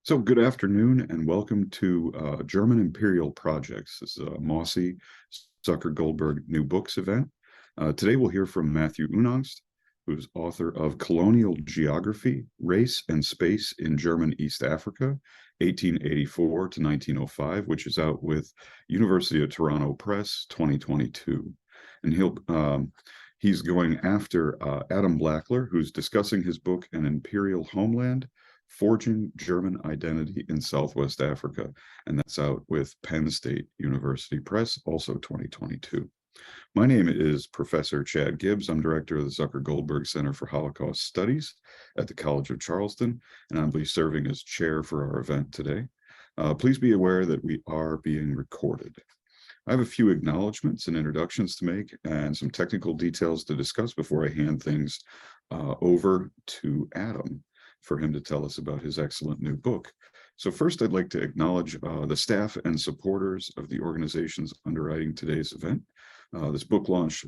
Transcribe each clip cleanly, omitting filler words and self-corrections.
So good afternoon and welcome to German Imperial Projects. This is a Mosse Zucker-Goldberg New Books event. Today we'll hear from Matthew Unangst, who's author of Colonial Geography, Race and Space in German East Africa, 1884 to 1905, which is out with University of Toronto Press, 2022. And he's going after Adam Blackler, who's discussing his book, An Imperial Homeland, Forging German Identity in Southwest Africa, and that's out with Penn State University Press, also 2022. My name is Professor Chad Gibbs. I'm director of the Zucker-Goldberg Center for Holocaust Studies at the College of Charleston, and I'll be serving as chair for our event today. Please be aware that we are being recorded. I have a few acknowledgments and introductions to make and some technical details to discuss before I hand things over to Adam for him to tell us about his excellent new book. So first, I'd like to acknowledge the staff and supporters of the organizations underwriting today's event. This book launch,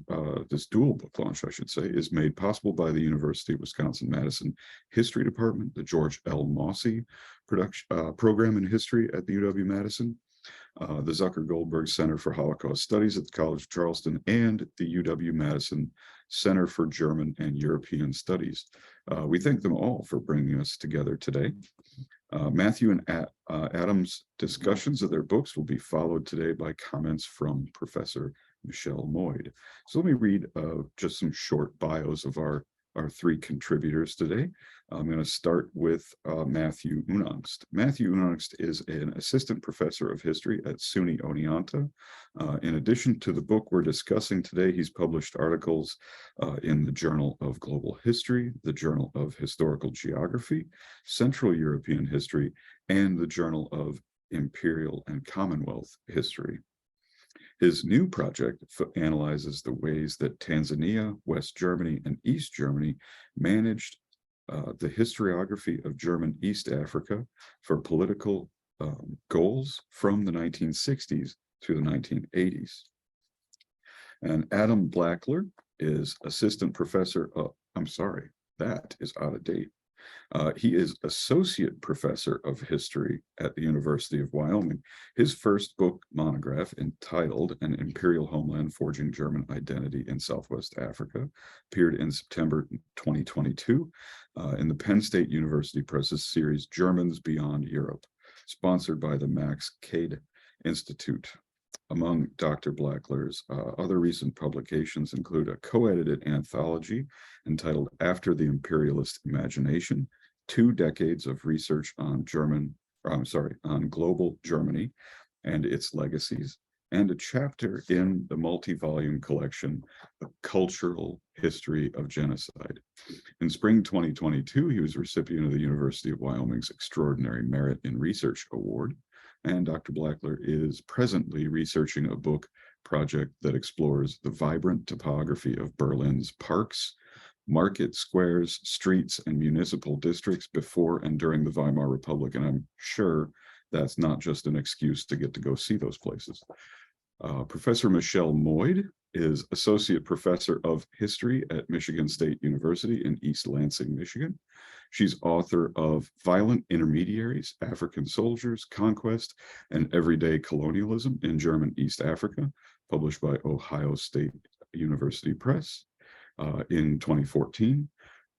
this dual book launch, I should say, is made possible by the University of Wisconsin-Madison History Department, the George L. Mosse Program in History at the UW-Madison, the Zucker-Goldberg Center for Holocaust Studies at the College of Charleston, and the UW-Madison Center for German and European Studies. We thank them all for bringing us together today. Matthew and Adam's discussions of their books will be followed today by comments from Professor Michelle Moyd. So let me read just some short bios of our three contributors today. I'm going to start with Matthew Unangst. Matthew Unangst is an assistant professor of history at SUNY Oneonta. In addition to the book we're discussing today, he's published articles in the Journal of Global History, the Journal of Historical Geography, Central European History, and the Journal of Imperial and Commonwealth History. His new project analyzes the ways that Tanzania, West Germany, and East Germany managed the historiography of German East Africa for political goals from the 1960s to the 1980s. And Adam Blackler is assistant professor of, I'm sorry, that is out of date. He is associate professor of history at the University of Wyoming. His first book monograph, entitled An Imperial Homeland, Forging German Identity in Southwest Africa, appeared in September 2022 in the Penn State University Press's series Germans Beyond Europe, sponsored by the Max Cade Institute. Among Dr. Blackler's other recent publications include a co-edited anthology entitled After the Imperialist Imagination, 2 decades of research on global Germany and its legacies, and a chapter in the multi-volume collection, A Cultural History of Genocide. In spring 2022, he was a recipient of the University of Wyoming's Extraordinary Merit in Research Award. And Dr. Blackler is presently researching a book project that explores the vibrant topography of Berlin's parks, market squares, streets, and municipal districts before and during the Weimar Republic. And I'm sure that's not just an excuse to get to go see those places. Professor Michelle Moyd is Associate Professor of History at Michigan State University in East Lansing, Michigan. She's author of Violent Intermediaries, African Soldiers, Conquest, and Everyday Colonialism in German East Africa, published by Ohio State University Press in 2014.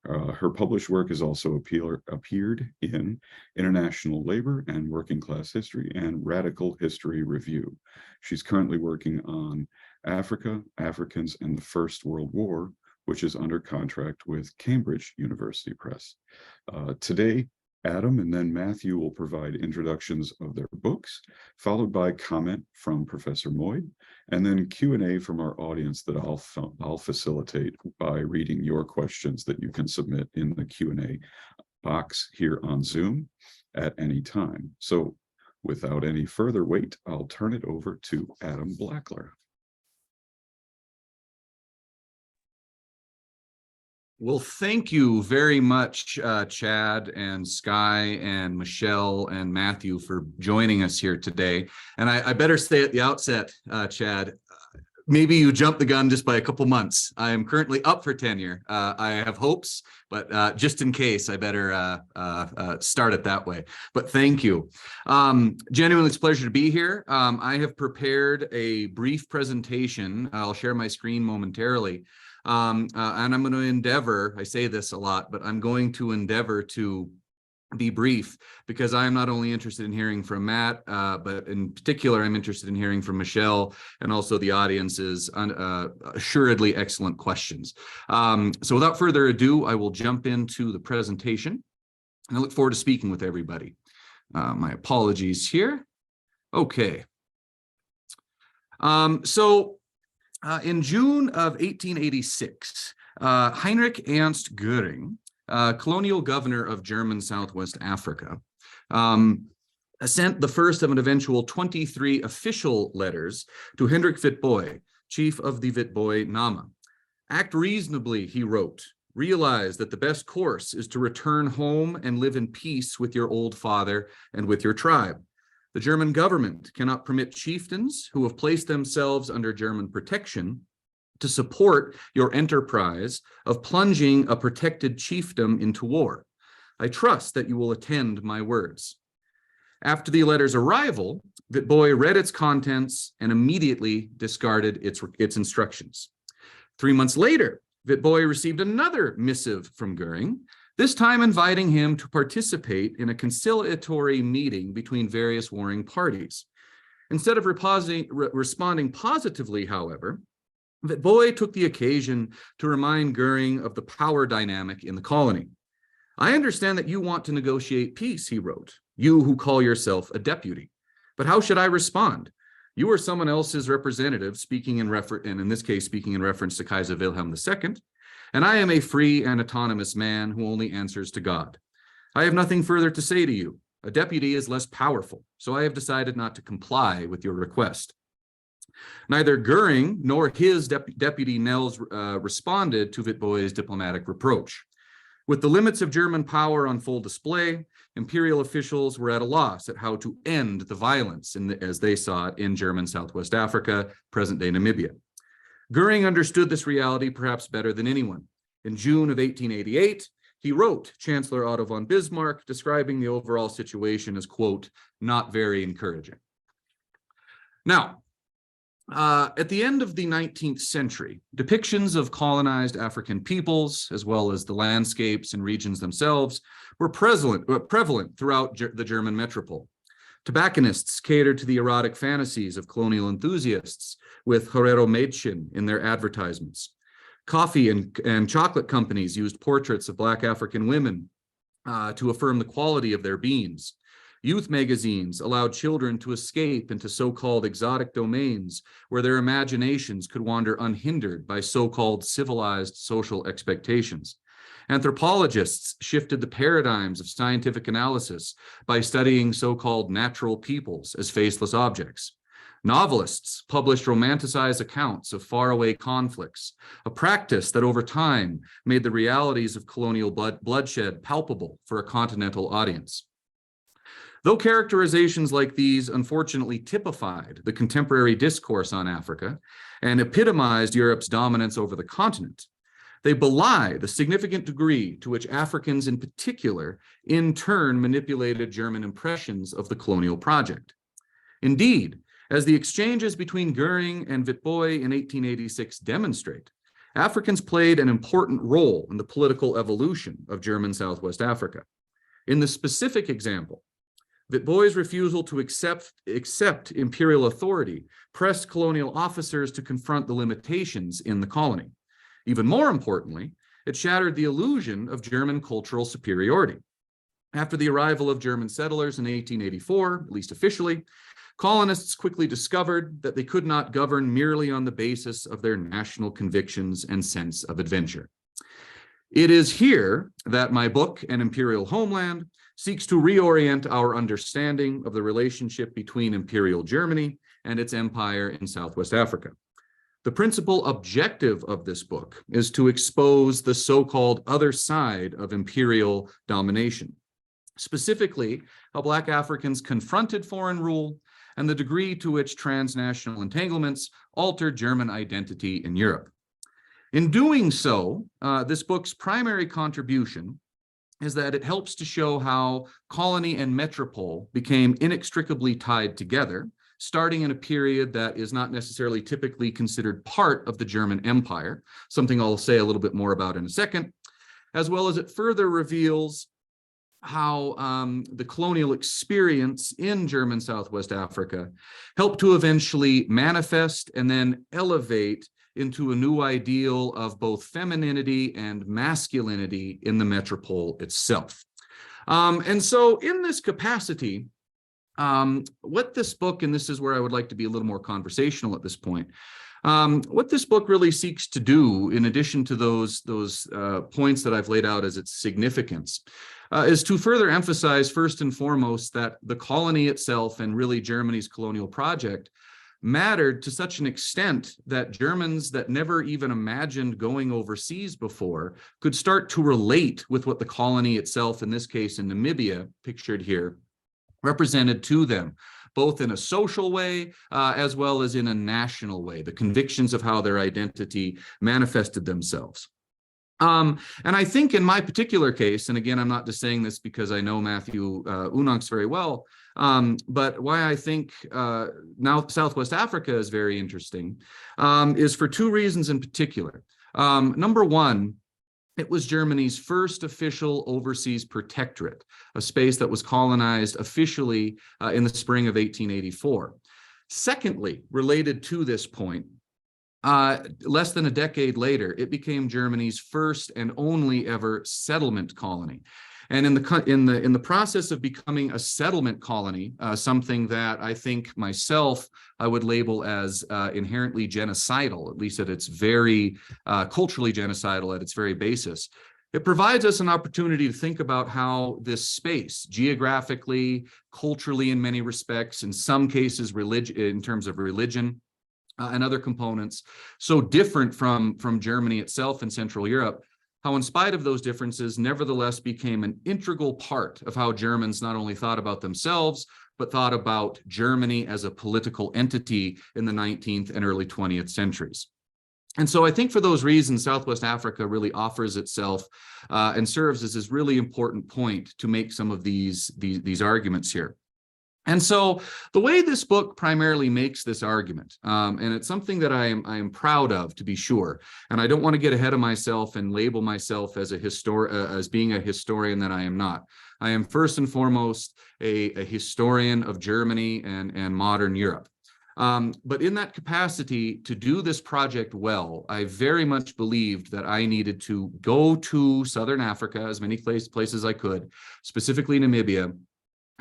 Her published work has also appeared in International Labor and Working Class History and Radical History Review. She's currently working on Africa, Africans, and the First World War, which is under contract with Cambridge University Press. Today, Adam and then Matthew will provide introductions of their books, followed by comment from Professor Moyd, and then Q&A from our audience that I'll facilitate by reading your questions that you can submit in the Q&A box here on Zoom at any time. So without any further wait, I'll turn it over to Adam Blackler. Well, thank you very much, Chad and Skye and Michelle and Matthew for joining us here today. And I better say at the outset, Chad, maybe you jumped the gun just by a couple months. I am currently up for tenure. I have hopes, but just in case, I better start it that way. But thank you. Genuinely, it's a pleasure to be here. I have prepared a brief presentation. I'll share my screen momentarily. And I'm going to endeavor, I say this a lot, but I'm going to endeavor to be brief, because I'm not only interested in hearing from Matt, but in particular, I'm interested in hearing from Michelle and also the audience's assuredly excellent questions. So without further ado, I will jump into the presentation, and I look forward to speaking with everybody. My apologies here. Okay. In June of 1886, Heinrich Ernst Goering, colonial governor of German Southwest Africa, sent the first of an eventual 23 official letters to Hendrik Witbooi, chief of the Witbooi Nama. Act reasonably, he wrote. Realize that the best course is to return home and live in peace with your old father and with your tribe. The German government cannot permit chieftains who have placed themselves under German protection to support your enterprise of plunging a protected chiefdom into war. I trust that you will attend my words. After the letter's arrival, Witbooi read its contents and immediately discarded its instructions. 3 months later, Witbooi received another missive from Goering, this time inviting him to participate in a conciliatory meeting between various warring parties. Instead of responding positively, however, Witbooi took the occasion to remind Goering of the power dynamic in the colony. I understand that you want to negotiate peace, he wrote, you who call yourself a deputy. But how should I respond? You are someone else's representative, speaking in this case, speaking in reference to Kaiser Wilhelm II, and I am a free and autonomous man who only answers to God. I have nothing further to say to you. A deputy is less powerful, so I have decided not to comply with your request. Neither Goering nor his deputy Nels responded to Witboi's diplomatic reproach. With the limits of German power on full display, imperial officials were at a loss at how to end the violence as they saw it in German Southwest Africa, present-day Namibia. Goering understood this reality perhaps better than anyone. In June of 1888, he wrote Chancellor Otto von Bismarck describing the overall situation as, quote, not very encouraging. Now, at the end of the 19th century, depictions of colonized African peoples, as well as the landscapes and regions themselves, were prevalent throughout the German metropole. Tobacconists catered to the erotic fantasies of colonial enthusiasts with Ovaherero Mädchen in their advertisements. Coffee and chocolate companies used portraits of Black African women to affirm the quality of their beans. Youth magazines allowed children to escape into so-called exotic domains where their imaginations could wander unhindered by so-called civilized social expectations. Anthropologists shifted the paradigms of scientific analysis by studying so-called natural peoples as faceless objects. Novelists published romanticized accounts of faraway conflicts, a practice that over time made the realities of colonial bloodshed palpable for a continental audience. Though characterizations like these unfortunately typified the contemporary discourse on Africa and epitomized Europe's dominance over the continent, they belie the significant degree to which Africans in particular in turn manipulated German impressions of the colonial project. Indeed, as the exchanges between Goering and Witbooi in 1886 demonstrate, Africans played an important role in the political evolution of German Southwest Africa. In the specific example, Witboi's refusal to accept imperial authority pressed colonial officers to confront the limitations in the colony. Even more importantly, it shattered the illusion of German cultural superiority. After the arrival of German settlers in 1884, at least officially, colonists quickly discovered that they could not govern merely on the basis of their national convictions and sense of adventure. It is here that my book, An Imperial Homeland, seeks to reorient our understanding of the relationship between Imperial Germany and its empire in Southwest Africa. The principal objective of this book is to expose the so-called other side of imperial domination, specifically how Black Africans confronted foreign rule and the degree to which transnational entanglements altered German identity in Europe. In doing so, this book's primary contribution is that it helps to show how colony and metropole became inextricably tied together, starting in a period that is not necessarily typically considered part of the German Empire, something I'll say a little bit more about in a second, as well as it further reveals how the colonial experience in German Southwest Africa helped to eventually manifest and then elevate into a new ideal of both femininity and masculinity in the metropole itself. And so in this capacity, what this book, and this is where I would like to be a little more conversational at this point, what this book really seeks to do, in addition to those points that I've laid out as its significance, is to further emphasize first and foremost that the colony itself and really Germany's colonial project mattered to such an extent that Germans that never even imagined going overseas before could start to relate with what the colony itself, in this case in Namibia, pictured here, represented to them, both in a social way as well as in a national way, the convictions of how their identity manifested themselves. And I think in my particular case, and again, I'm not just saying this because I know Matthew Unangst very well, but why I think now Southwest Africa is very interesting is for two reasons in particular. Number one, it was Germany's first official overseas protectorate, a space that was colonized officially in the spring of 1884. Secondly, related to this point, less than a decade later, it became Germany's first and only ever settlement colony. And in the process of becoming a settlement colony, something that I think myself I would label as inherently genocidal, at least at its very culturally genocidal at its very basis, it provides us an opportunity to think about how this space, geographically, culturally, in many respects, in some cases, in terms of religion, and other components, so different from Germany itself and Central Europe, how in spite of those differences, nevertheless became an integral part of how Germans not only thought about themselves, but thought about Germany as a political entity in the 19th and early 20th centuries. And so I think for those reasons, Southwest Africa really offers itself and serves as this really important point to make some of these arguments here. And so the way this book primarily makes this argument, and it's something that I am proud of, to be sure, and I don't want to get ahead of myself and label myself as as being a historian that I am not. I am first and foremost a historian of Germany and modern Europe. But in that capacity, to do this project well, I very much believed that I needed to go to Southern Africa, as many places as I could, specifically Namibia,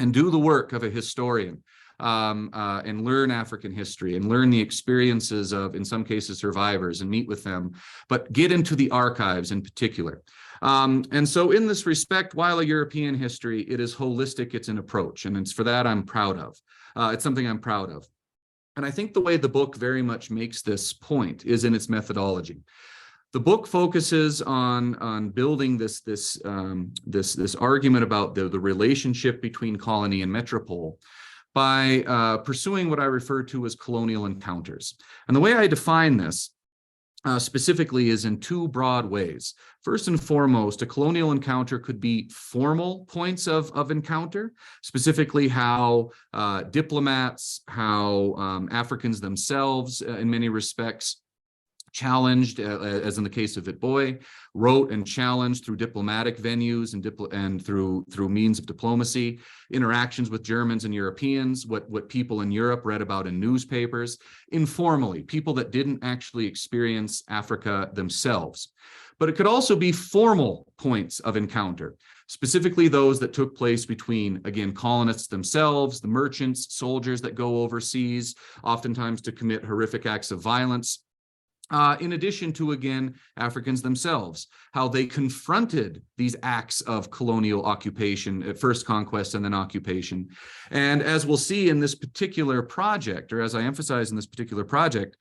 and do the work of a historian and learn African history and learn the experiences of, in some cases, survivors and meet with them, but get into the archives in particular. And so in this respect, while a European history, it is holistic, it's an approach, and it's for that I'm proud of. It's something I'm proud of. And I think the way the book very much makes this point is in its methodology. The book focuses on building this argument about the relationship between colony and metropole by pursuing what I refer to as colonial encounters. And the way I define this specifically is in two broad ways. First and foremost, a colonial encounter could be formal points of encounter, specifically how diplomats, how Africans themselves, in many respects, challenged, as in the case of Witbooi, wrote and challenged through diplomatic venues and through means of diplomacy, interactions with Germans and Europeans, what people in Europe read about in newspapers, informally, people that didn't actually experience Africa themselves. But it could also be formal points of encounter, specifically those that took place between, again, colonists themselves, the merchants, soldiers that go overseas, oftentimes to commit horrific acts of violence, in addition to, again, Africans themselves, how they confronted these acts of colonial occupation, at first conquest and then occupation. And as we'll see in this particular project, or as I emphasize in this particular project,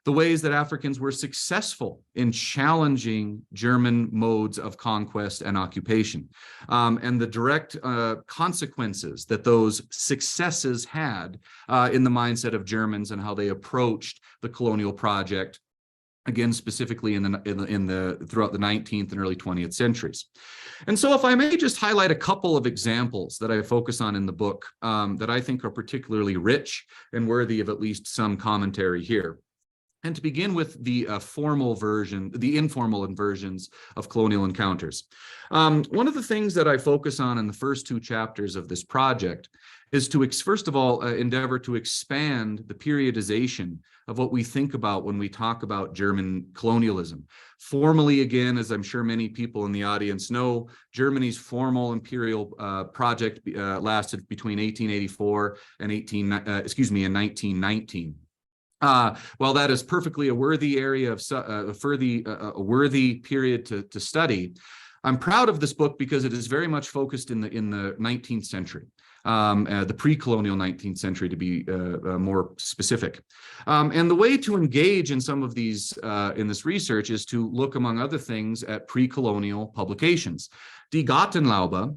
the ways that Africans were successful in challenging German modes of conquest and occupation, and the direct consequences that those successes had in the mindset of Germans and how they approached the colonial project, again, specifically throughout the 19th and early 20th centuries. And so if I may just highlight a couple of examples that I focus on in the book that I think are particularly rich and worthy of at least some commentary here. And to begin with the formal version, the informal versions of colonial encounters. One of the things that I focus on in the first two chapters of this project is to, first of all, endeavor to expand the periodization of what we think about when we talk about German colonialism. Formally, again, as I'm sure many people in the audience know, Germany's formal imperial project lasted between 1884 and 1919. While that is perfectly a worthy area of a worthy period to study, I'm proud of this book because it is very much focused in the 19th century, the pre-colonial 19th century to be more specific. And the way to engage in some of these in this research is to look, among other things, at pre-colonial publications. Die Gartenlaube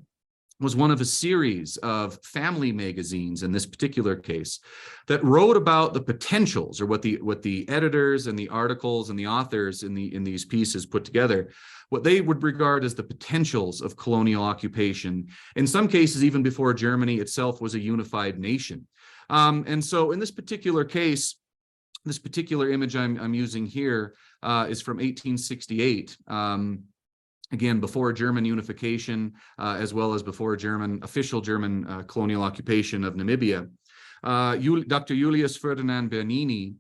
was one of a series of family magazines in this particular case that wrote about the potentials, or what the editors and the articles and the authors in these pieces put together, what they would regard as the potentials of colonial occupation, in some cases even before Germany itself was a unified nation. And so in this particular case, this particular image I'm using here is from 1868. Again, before German unification, as well as before official German colonial occupation of Namibia. Dr. Julius Ferdinand Bernini,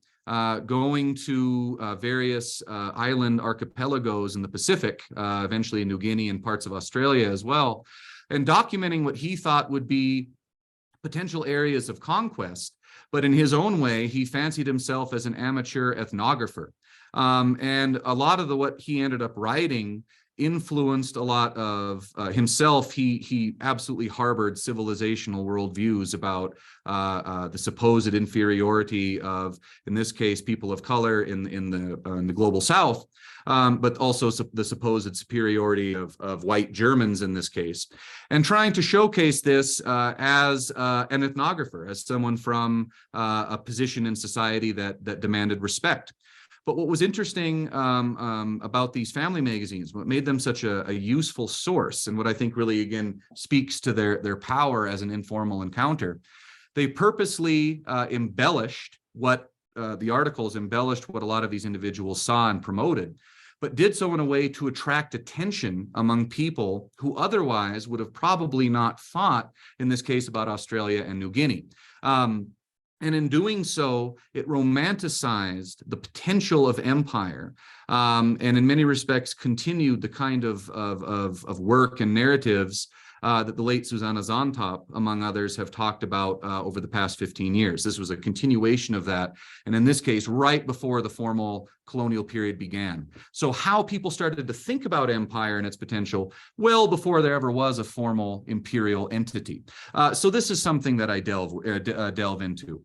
going to various island archipelagos in the Pacific, eventually in New Guinea and parts of Australia as well, and documenting what he thought would be potential areas of conquest. But in his own way, he fancied himself as an amateur ethnographer. And a lot of what he ended up writing influenced a lot of himself. He absolutely harbored civilizational worldviews about the supposed inferiority of, in this case, people of color in the global South, but also the supposed superiority of white Germans in this case, and trying to showcase this as an ethnographer, as someone from a position in society that demanded respect. But what was interesting about these family magazines, what made them such a useful source, and what I think really, again, speaks to their power as an informal encounter, they purposely embellished what the articles embellished what a lot of these individuals saw and promoted, but did so in a way to attract attention among people who otherwise would have probably not thought, in this case, about Australia and New Guinea. And in doing so, it romanticized the potential of empire, and in many respects continued the kind of work and narratives that the late Susanna Zontop, among others, have talked about over the past 15 years. This was a continuation of that, and in this case, right before the formal colonial period began. So how people started to think about empire and its potential well before there ever was a formal imperial entity. So this is something that I delve into.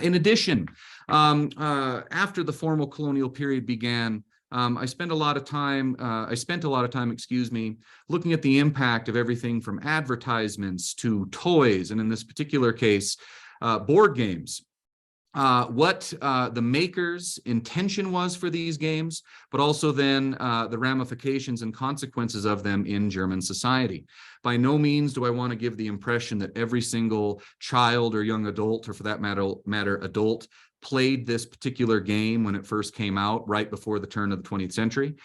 In addition, after the formal colonial period began, I spent a lot of time, looking at the impact of everything from advertisements to toys, and in this particular case, board games. What the maker's intention was for these games, but also then the ramifications and consequences of them in German society. By no means do I want to give the impression that every single child or young adult, or for that matter adult, played this particular game when it first came out right before the turn of the 20th century.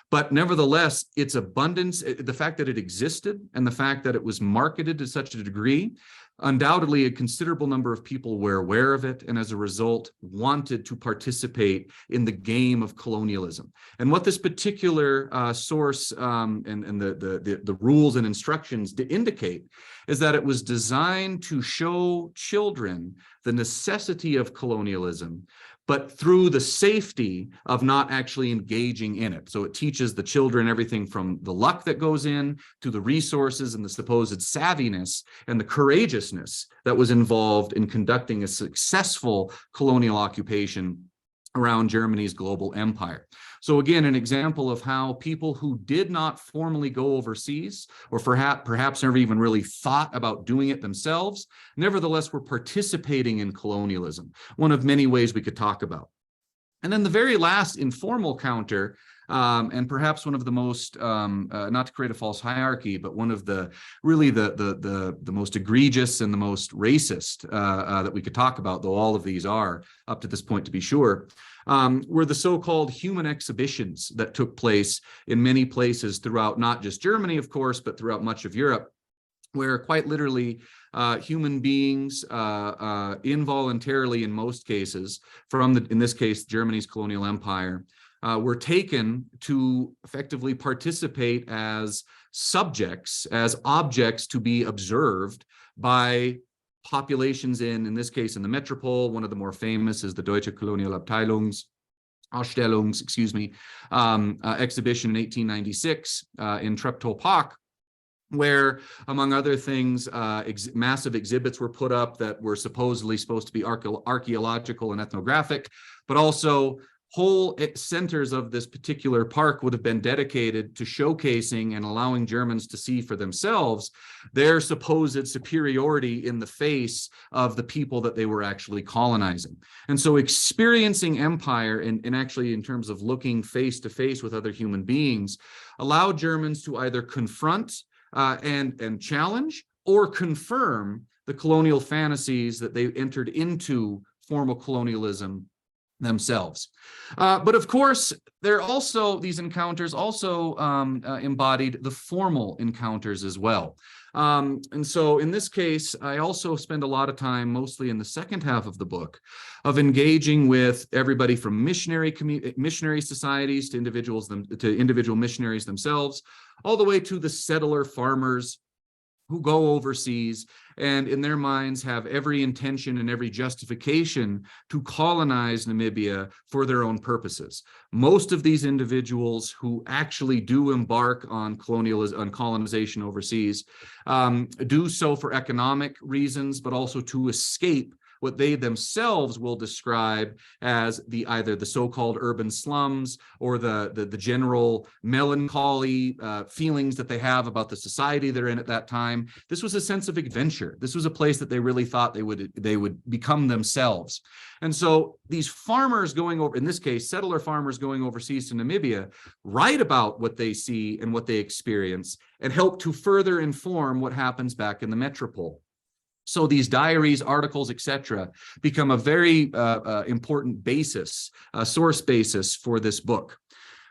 But nevertheless, its abundance, the fact that it existed and the fact that it was marketed to such a degree, undoubtedly a considerable number of people were aware of it, and as a result wanted to participate in the game of colonialism. And what this particular source and the rules and instructions indicate is that it was designed to show children the necessity of colonialism, but through the safety of not actually engaging in it. So it teaches the children everything from the luck that goes in to the resources and the supposed savviness and the courageousness that was involved in conducting a successful colonial occupation around Germany's global empire. So again, an example of how people who did not formally go overseas, or perhaps never even really thought about doing it themselves, nevertheless were participating in colonialism, one of many ways we could talk about. And then the very last informal counter, and perhaps one of the most, not to create a false hierarchy, but one of the really the most egregious and the most racist that we could talk about, though all of these are up to this point to be sure, were the so-called human exhibitions that took place in many places throughout not just Germany, of course, but throughout much of Europe, where quite literally human beings involuntarily, in most cases, from in this case, Germany's colonial empire, were taken to effectively participate as subjects, as objects to be observed by populations in this case, in the metropole. One of the more famous is the Deutsche Colonial Ausstellungs, exhibition in 1896 in Treptow-Park, where, among other things, massive exhibits were put up that were supposedly supposed to be archaeological and ethnographic, but also whole centers of this particular park would have been dedicated to showcasing and allowing Germans to see for themselves their supposed superiority in the face of the people that they were actually colonizing. And so experiencing empire, and actually in terms of looking face to face with other human beings, allowed Germans to either confront and challenge or confirm the colonial fantasies that they entered into formal colonialism themselves. But of course, these encounters also embodied the formal encounters as well. And so in this case, I also spend a lot of time, mostly in the second half of the book, of engaging with everybody from missionary societies to individual missionaries themselves, all the way to the settler farmers who go overseas and in their minds have every intention and every justification to colonize Namibia for their own purposes. Most of these individuals who actually do embark on colonization overseas do so for economic reasons, but also to escape what they themselves will describe as either the so-called urban slums or the general melancholy feelings that they have about the society they're in at that time. This was a sense of adventure. This was a place that they really thought they would become themselves. And so these farmers going over, in this case, settler farmers going overseas to Namibia, write about what they see and what they experience and help to further inform what happens back in the metropole. So these diaries, articles, etc., become a very important basis, source basis for this book.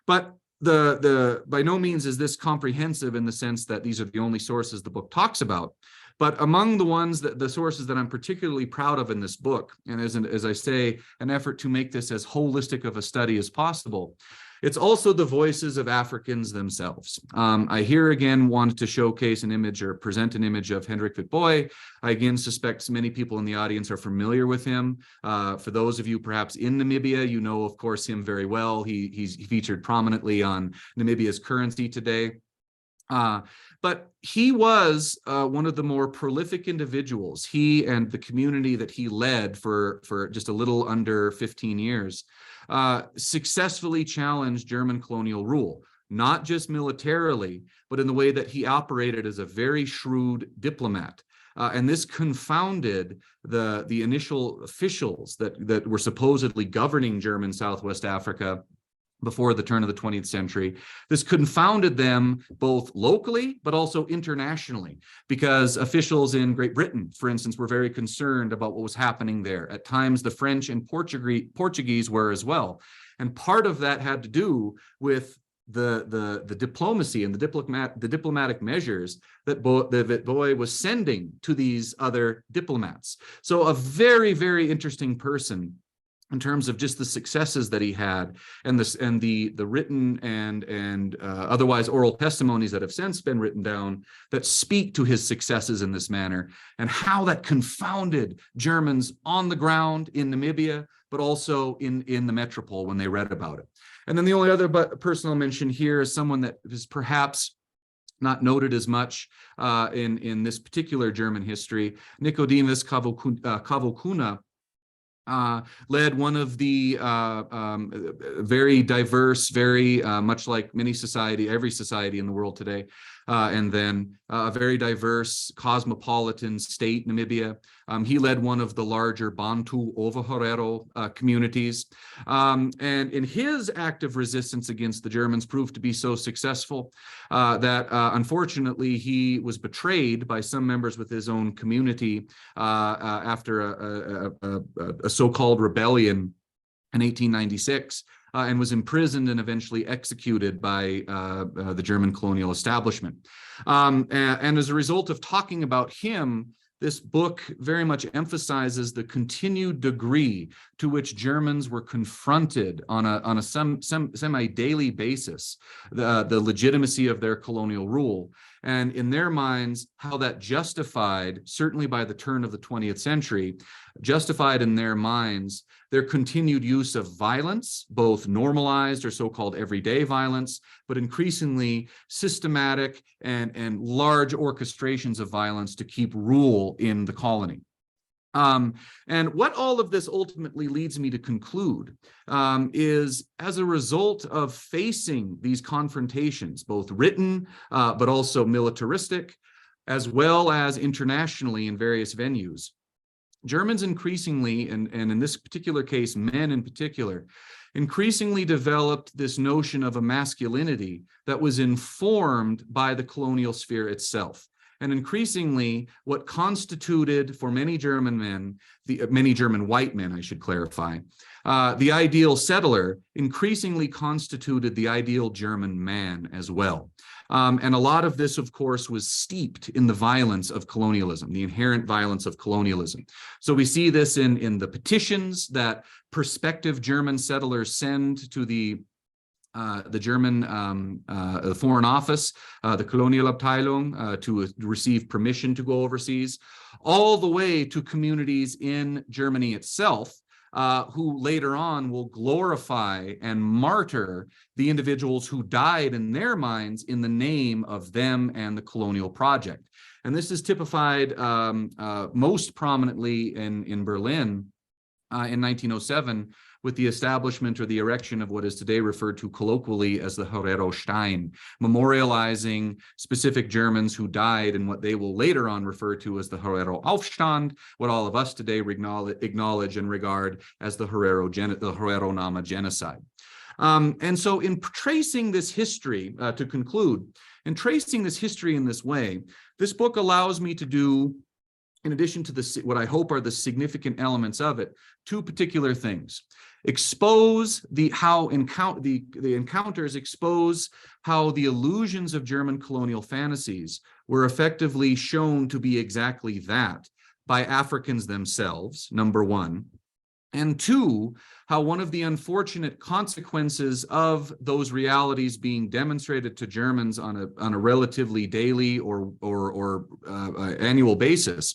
But by no means is this comprehensive in the sense that these are the only sources the book talks about. But among the sources that I'm particularly proud of in this book, and as I say, an effort to make this as holistic of a study as possible, it's also the voices of Africans themselves. I here again wanted to showcase an image or present an image of Hendrik Witbooi. I again suspect many people in the audience are familiar with him. For those of you perhaps in Namibia, you know, of course, him very well. He's featured prominently on Namibia's currency today. But he was one of the more prolific individuals. He and the community that he led for just a little under 15 years successfully challenged German colonial rule, not just militarily, but in the way that he operated as a very shrewd diplomat. And this confounded the initial officials that were supposedly governing German Southwest Africa before the turn of the 20th century. This confounded them both locally, but also internationally, because officials in Great Britain, for instance, were very concerned about what was happening there. At times, the French and Portuguese were as well. And part of that had to do with the diplomacy and the diplomatic measures that Witbooi was sending to these other diplomats. So a very, very interesting person in terms of just the successes that he had, and the written and otherwise oral testimonies that have since been written down that speak to his successes in this manner, and how that confounded Germans on the ground in Namibia, but also in the metropole when they read about it. And then the only other person I'll mention here is someone that is perhaps not noted as much in this particular German history, Nicodemus Kavokuna, led one of the very diverse, very much like every society in the world today, and then a very diverse cosmopolitan state, Namibia. He led one of the larger Bantu Ovaherero communities. And in his active resistance against the Germans proved to be so successful that unfortunately he was betrayed by some members with his own community after a so-called rebellion in 1896, and was imprisoned and eventually executed by the German colonial establishment. And as a result of talking about him, this book very much emphasizes the continued degree to which Germans were confronted on a semi-daily basis, the legitimacy of their colonial rule. And in their minds, how that justified, certainly by the turn of the 20th century, justified in their minds their continued use of violence, both normalized or so-called everyday violence, but increasingly systematic and large orchestrations of violence to keep rule in the colony. And what all of this ultimately leads me to conclude is, as a result of facing these confrontations, both written but also militaristic, as well as internationally in various venues, Germans increasingly, and in this particular case, men in particular, increasingly developed this notion of a masculinity that was informed by the colonial sphere itself. And increasingly, what constituted for many German men, many German white men, I should clarify, the ideal settler increasingly constituted the ideal German man as well. And a lot of this, of course, was steeped in the violence of colonialism, the inherent violence of colonialism. So we see this in the petitions that prospective German settlers send to the German Foreign Office, the Colonial Abteilung, to receive permission to go overseas, all the way to communities in Germany itself, who later on will glorify and martyr the individuals who died in their minds in the name of them and the colonial project. And this is typified most prominently in Berlin in 1907, with the establishment or the erection of what is today referred to colloquially as the Herero Stein, memorializing specific Germans who died in what they will later on refer to as the Herero Aufstand, what all of us today acknowledge and regard as the Herero Nama genocide. And so in tracing this history, to conclude, in tracing this history in this way, this book allows me to do, in addition to what I hope are the significant elements of it, two particular things. Expose the encounters expose how the illusions of German colonial fantasies were effectively shown to be exactly that by Africans themselves, number one. And two, how one of the unfortunate consequences of those realities being demonstrated to Germans on a relatively daily or annual basis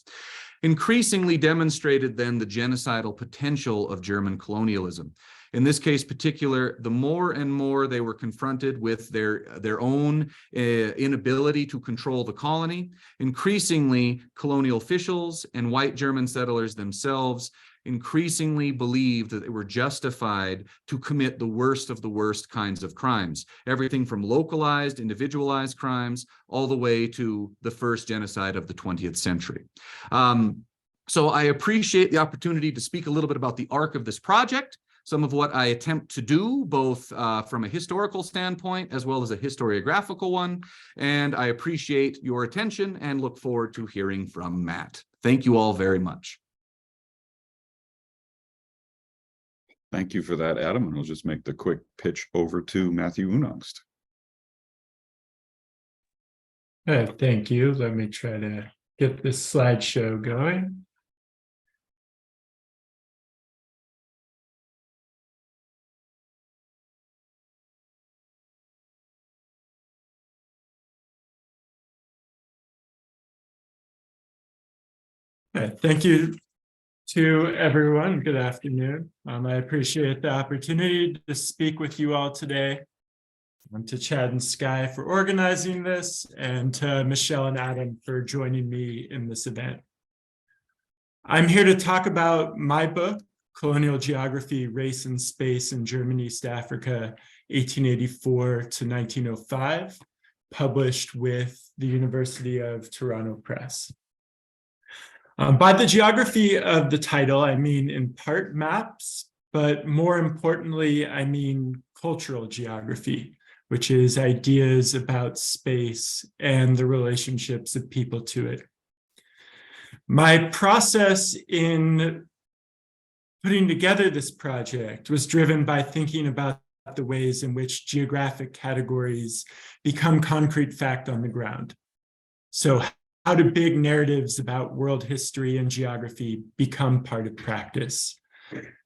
increasingly demonstrated then the genocidal potential of German colonialism. In this case particular, the more and more they were confronted with their own inability to control the colony, increasingly colonial officials and white German settlers themselves increasingly believed that they were justified to commit the worst of the worst kinds of crimes, everything from localized, individualized crimes, all the way to the first genocide of the 20th century. So I appreciate the opportunity to speak a little bit about the arc of this project, some of what I attempt to do, both from a historical standpoint as well as a historiographical one, and I appreciate your attention and look forward to hearing from Matt. Thank you all very much. Thank you for that, Adam. And I'll just make the quick pitch over to Matthew Unangst. Thank you. Let me try to get this slideshow going. Thank you to everyone. Good afternoon. I appreciate the opportunity to speak with you all today. To Chad and Sky for organizing this, and to Michelle and Adam for joining me in this event. I'm here to talk about my book, Colonial Geography, Race and Space in German East Africa, 1884 to 1905, published with the University of Toronto Press. By the geography of the title, I mean in part maps, but more importantly, I mean cultural geography, which is ideas about space and the relationships of people to it. My process in putting together this project was driven by thinking about the ways in which geographic categories become concrete fact on the ground. So how do big narratives about world history and geography become part of practice?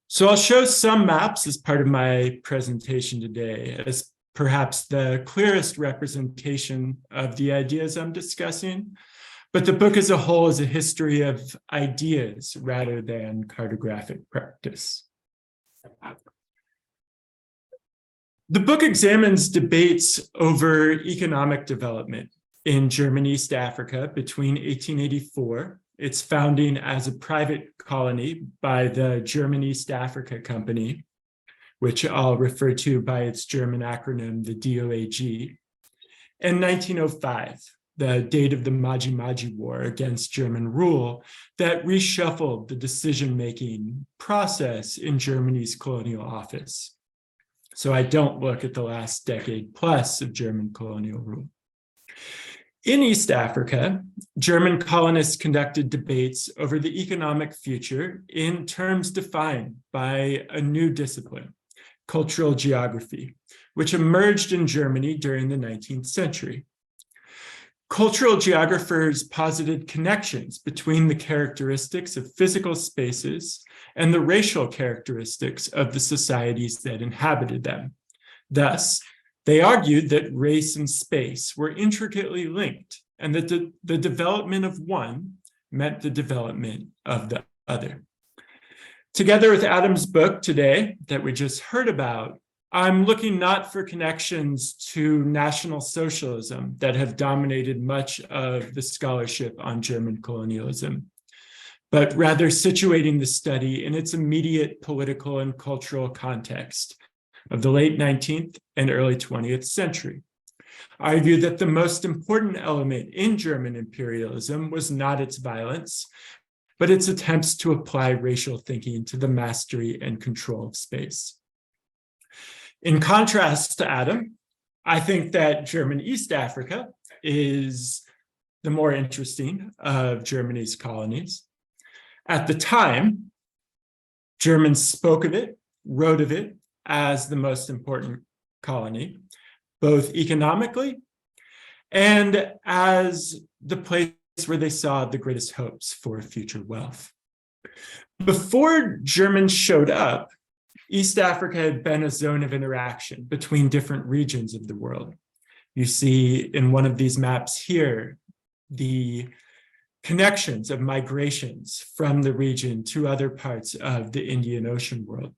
So I'll show some maps as part of my presentation today as perhaps the clearest representation of the ideas I'm discussing, but the book as a whole is a history of ideas rather than cartographic practice. The book examines debates over economic development in German East Africa between 1884, its founding as a private colony by the German East Africa Company, which I'll refer to by its German acronym, the DOAG, and 1905, the date of the Maji-Maji War against German rule that reshuffled the decision-making process in Germany's colonial office. So I don't look at the last decade plus of German colonial rule. In East Africa, German colonists conducted debates over the economic future in terms defined by a new discipline, cultural geography, which emerged in Germany during the 19th century. Cultural geographers posited connections between the characteristics of physical spaces and the racial characteristics of the societies that inhabited them. Thus, they argued that race and space were intricately linked and that the development of one meant the development of the other. Together with Adam's book today that we just heard about, I'm looking not for connections to National Socialism that have dominated much of the scholarship on German colonialism, but rather situating the study in its immediate political and cultural context of the late 19th and early 20th century. I argue that the most important element in German imperialism was not its violence, but its attempts to apply racial thinking to the mastery and control of space. In contrast to Adam, I think that German East Africa is the more interesting of Germany's colonies. At the time, Germans spoke of it, wrote of it as the most important colony, both economically and as the place where they saw the greatest hopes for future wealth. Before Germans showed up, East Africa had been a zone of interaction between different regions of the world. You see in one of these maps here, the connections of migrations from the region to other parts of the Indian Ocean world.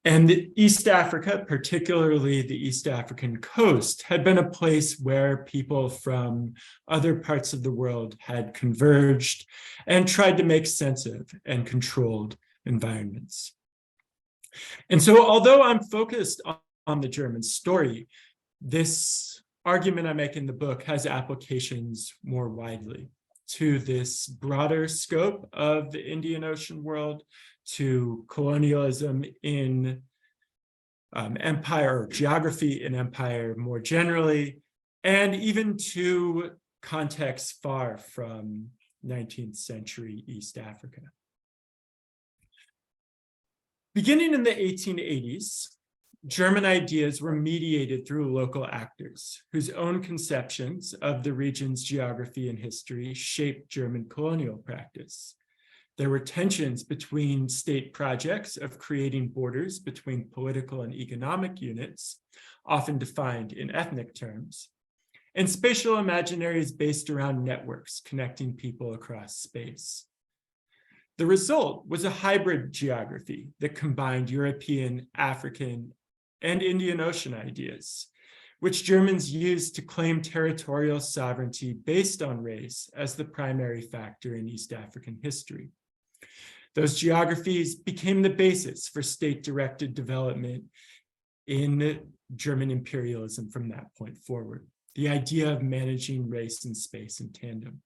And East Africa, particularly the East African coast, had been a place where people from other parts of the world had converged and tried to make sense of and controlled environments. And so although I'm focused on the German story, this argument I make in the book has applications more widely to this broader scope of the Indian Ocean world, to colonialism in empire, or geography in empire more generally, and even to contexts far from 19th century East Africa. Beginning in the 1880s, German ideas were mediated through local actors whose own conceptions of the region's geography and history shaped German colonial practice. There were tensions between state projects of creating borders between political and economic units, often defined in ethnic terms, and spatial imaginaries based around networks connecting people across space. The result was a hybrid geography that combined European, African, and Indian Ocean ideas, which Germans used to claim territorial sovereignty based on race as the primary factor in East African history. Those geographies became the basis for state-directed development in German imperialism from that point forward, the idea of managing race and space in tandem.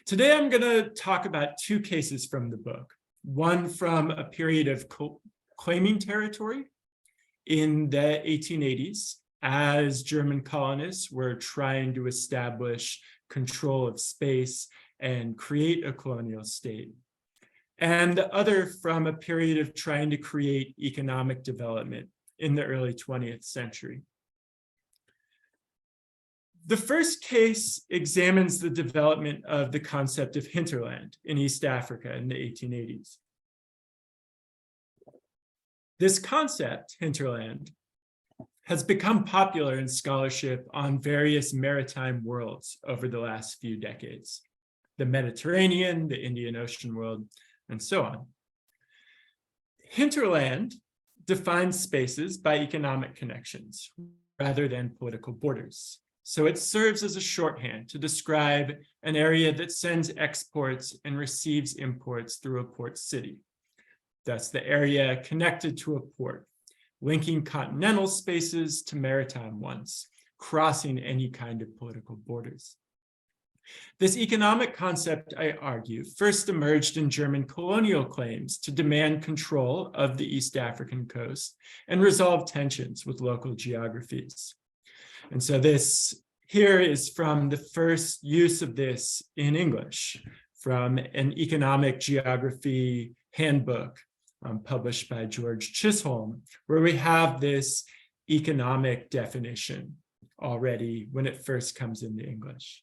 Today, I'm going to talk about two cases from the book, one from a period of claiming territory in the 1880s as German colonists were trying to establish control of space and create a colonial state, and the other from a period of trying to create economic development in the early 20th century. The first case examines the development of the concept of hinterland in East Africa in the 1880s. This concept, hinterland, has become popular in scholarship on various maritime worlds over the last few decades, the Mediterranean, the Indian Ocean world, and so on. Hinterland defines spaces by economic connections rather than political borders. So it serves as a shorthand to describe an area that sends exports and receives imports through a port city. That's the area connected to a port, linking continental spaces to maritime ones, crossing any kind of political borders. This economic concept, I argue, first emerged in German colonial claims to demand control of the East African coast and resolve tensions with local geographies. And so this here is from the first use of this in English, from an economic geography handbook published by George Chisholm, where we have this economic definition already when it first comes into English.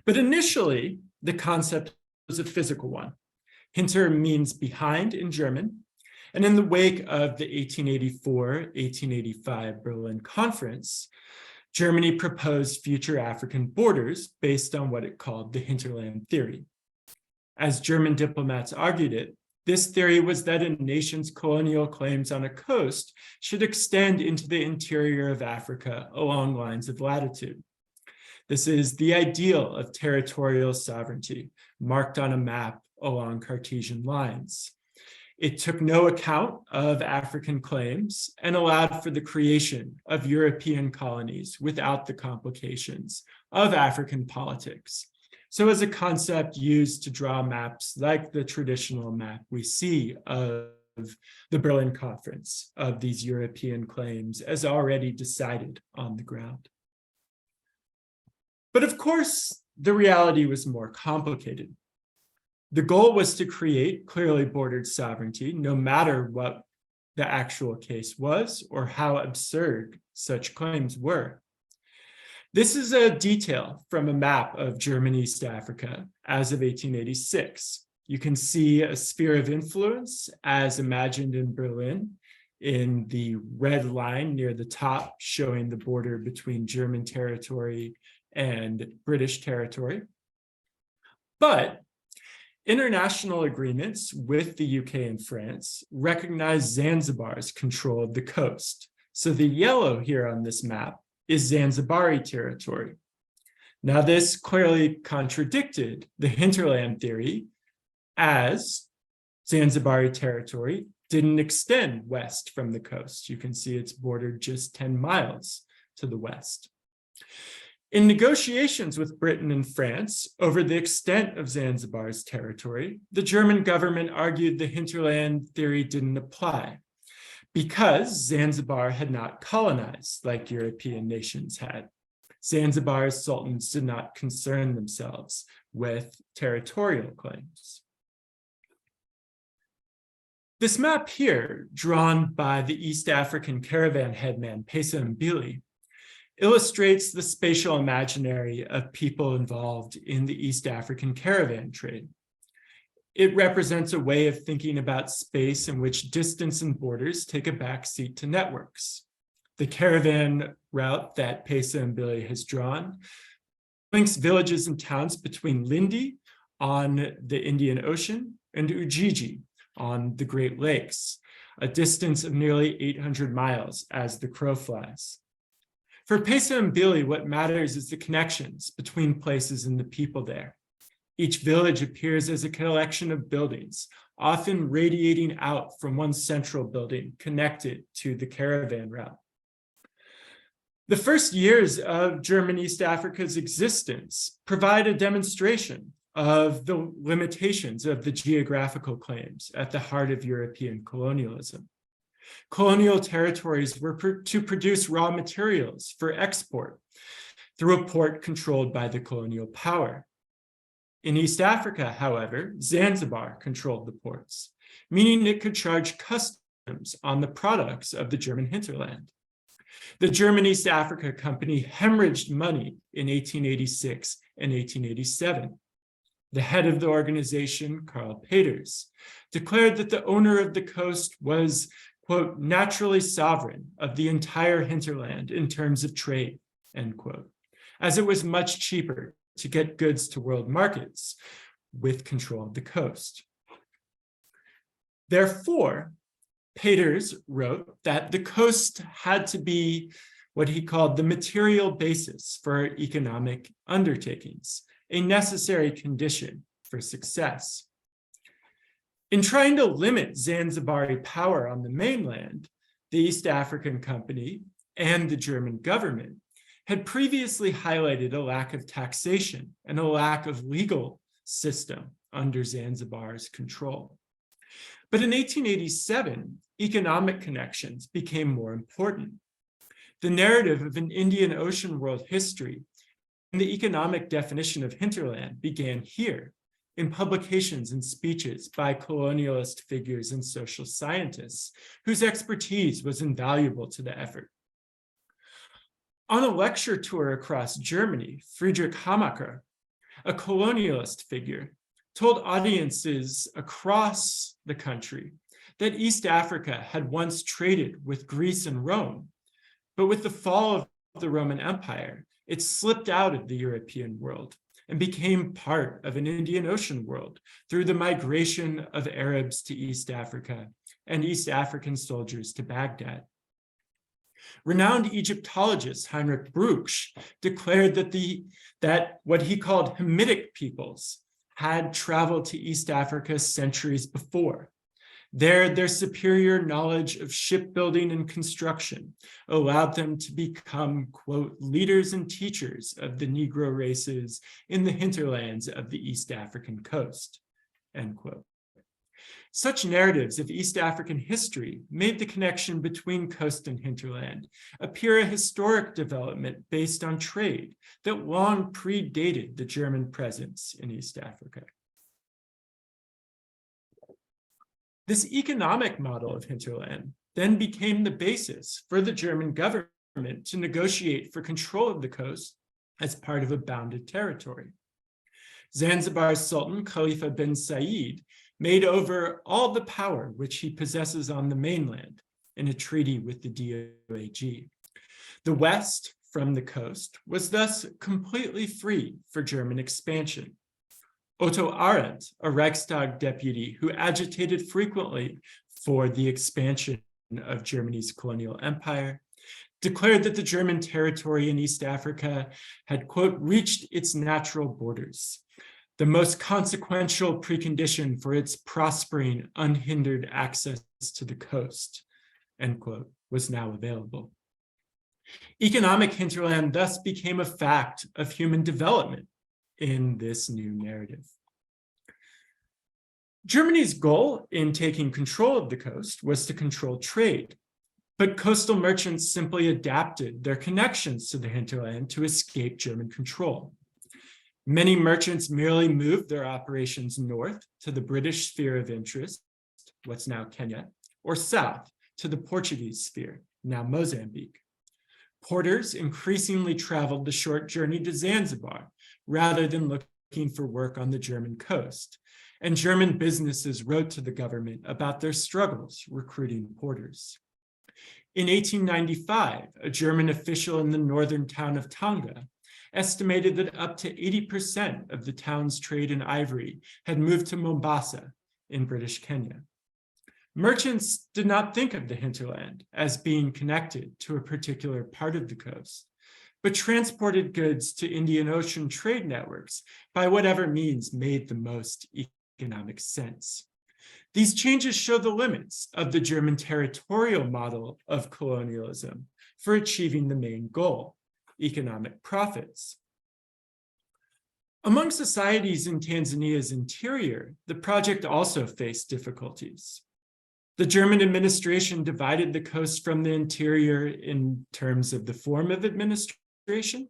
But initially, the concept was a physical one. Hinter means behind in German, and in the wake of the 1884-1885 Berlin Conference, Germany proposed future African borders based on what it called the hinterland theory. As German diplomats argued it, this theory was that a nation's colonial claims on a coast should extend into the interior of Africa along lines of latitude. This is the ideal of territorial sovereignty, marked on a map along Cartesian lines. It took no account of African claims and allowed for the creation of European colonies without the complications of African politics. So as a concept used to draw maps like the traditional map we see of the Berlin Conference of these European claims as already decided on the ground. But of course, the reality was more complicated. The goal was to create clearly bordered sovereignty, no matter what the actual case was or how absurd such claims were. This is a detail from a map of German East Africa as of 1886. You can see a sphere of influence as imagined in Berlin in the red line near the top, showing the border between German territory and British territory. But international agreements with the UK and France recognize Zanzibar's control of the coast. So the yellow here on this map is Zanzibari territory. Now this clearly contradicted the hinterland theory, as Zanzibari territory didn't extend west from the coast. You can see it's bordered just 10 miles to the west. In negotiations with Britain and France over the extent of Zanzibar's territory, the German government argued the hinterland theory didn't apply because Zanzibar had not colonized like European nations had. Zanzibar's sultans did not concern themselves with territorial claims. This map here, drawn by the East African caravan headman Pesa Mbili, illustrates the spatial imaginary of people involved in the East African caravan trade. It represents a way of thinking about space in which distance and borders take a backseat to networks. The caravan route that Pesa Mbili has drawn links villages and towns between Lindi on the Indian Ocean and Ujiji on the Great Lakes, a distance of nearly 800 miles as the crow flies. For Pesa Mbili, what matters is the connections between places and the people there. Each village appears as a collection of buildings, often radiating out from one central building connected to the caravan route. The first years of German East Africa's existence provide a demonstration of the limitations of the geographical claims at the heart of European colonialism. Colonial territories were to produce raw materials for export through a port controlled by the colonial power. In East Africa, however, Zanzibar controlled the ports, meaning it could charge customs on the products of the German hinterland. The German East Africa Company hemorrhaged money in 1886 and 1887. The head of the organization, Karl Peters, declared that the owner of the coast was, quote, naturally sovereign of the entire hinterland in terms of trade, end quote, as it was much cheaper to get goods to world markets with control of the coast. Therefore, Peters wrote that the coast had to be what he called the material basis for economic undertakings, a necessary condition for success. In trying to limit Zanzibari power on the mainland, the East African Company and the German government had previously highlighted a lack of taxation and a lack of legal system under Zanzibar's control. But in 1887, economic connections became more important. The narrative of an Indian Ocean world history and the economic definition of hinterland began here in publications and speeches by colonialist figures and social scientists whose expertise was invaluable to the effort. On a lecture tour across Germany, Friedrich Hamacher, a colonialist figure, told audiences across the country that East Africa had once traded with Greece and Rome, but with the fall of the Roman Empire, it slipped out of the European world and became part of an Indian Ocean world through the migration of Arabs to East Africa and East African soldiers to Baghdad. Renowned Egyptologist Heinrich Brugsch declared that what he called Hamitic peoples had traveled to East Africa centuries before. There, their superior knowledge of shipbuilding and construction allowed them to become, quote, leaders and teachers of the Negro races in the hinterlands of the East African coast, end quote. Such narratives of East African history made the connection between coast and hinterland appear a historic development based on trade that long predated the German presence in East Africa. This economic model of hinterland then became the basis for the German government to negotiate for control of the coast as part of a bounded territory. Zanzibar's Sultan Khalifa bin Said made over all the power which he possesses on the mainland in a treaty with the DOAG. The West, from the coast, was thus completely free for German expansion. Otto Arendt, a Reichstag deputy who agitated frequently for the expansion of Germany's colonial empire, declared that the German territory in East Africa had, quote, reached its natural borders. The most consequential precondition for its prospering, unhindered access to the coast, end quote, was now available. Economic hinterland thus became a fact of human development in this new narrative. Germany's goal in taking control of the coast was to control trade, but coastal merchants simply adapted their connections to the hinterland to escape German control. Many merchants merely moved their operations north to the British sphere of interest, what's now Kenya, or south to the Portuguese sphere, now Mozambique. Porters increasingly traveled the short journey to Zanzibar rather than looking for work on the German coast, and German businesses wrote to the government about their struggles recruiting porters. In 1895, a German official in the northern town of Tanga estimated that up to 80% of the town's trade in ivory had moved to Mombasa in British Kenya. Merchants did not think of the hinterland as being connected to a particular part of the coast, but transported goods to Indian Ocean trade networks by whatever means made the most economic sense. These changes show the limits of the German territorial model of colonialism for achieving the main goal, economic profits. Among societies in Tanzania's interior, the project also faced difficulties. The German administration divided the coast from the interior in terms of the form of administration.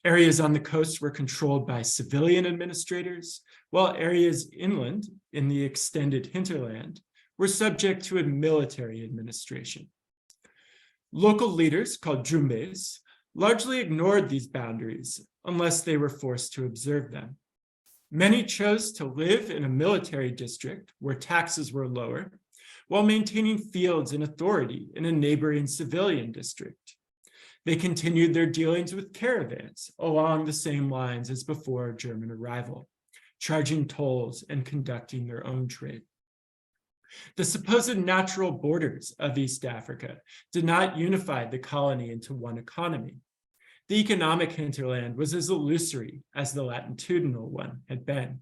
Areas on the coast were controlled by civilian administrators, while areas inland in the extended hinterland were subject to a military administration. Local leaders, called jumbes, largely ignored these boundaries unless they were forced to observe them. Many chose to live in a military district where taxes were lower, while maintaining fields and authority in a neighboring civilian district. They continued their dealings with caravans along the same lines as before German arrival, charging tolls and conducting their own trade. The supposed natural borders of East Africa did not unify the colony into one economy. The economic hinterland was as illusory as the latitudinal one had been.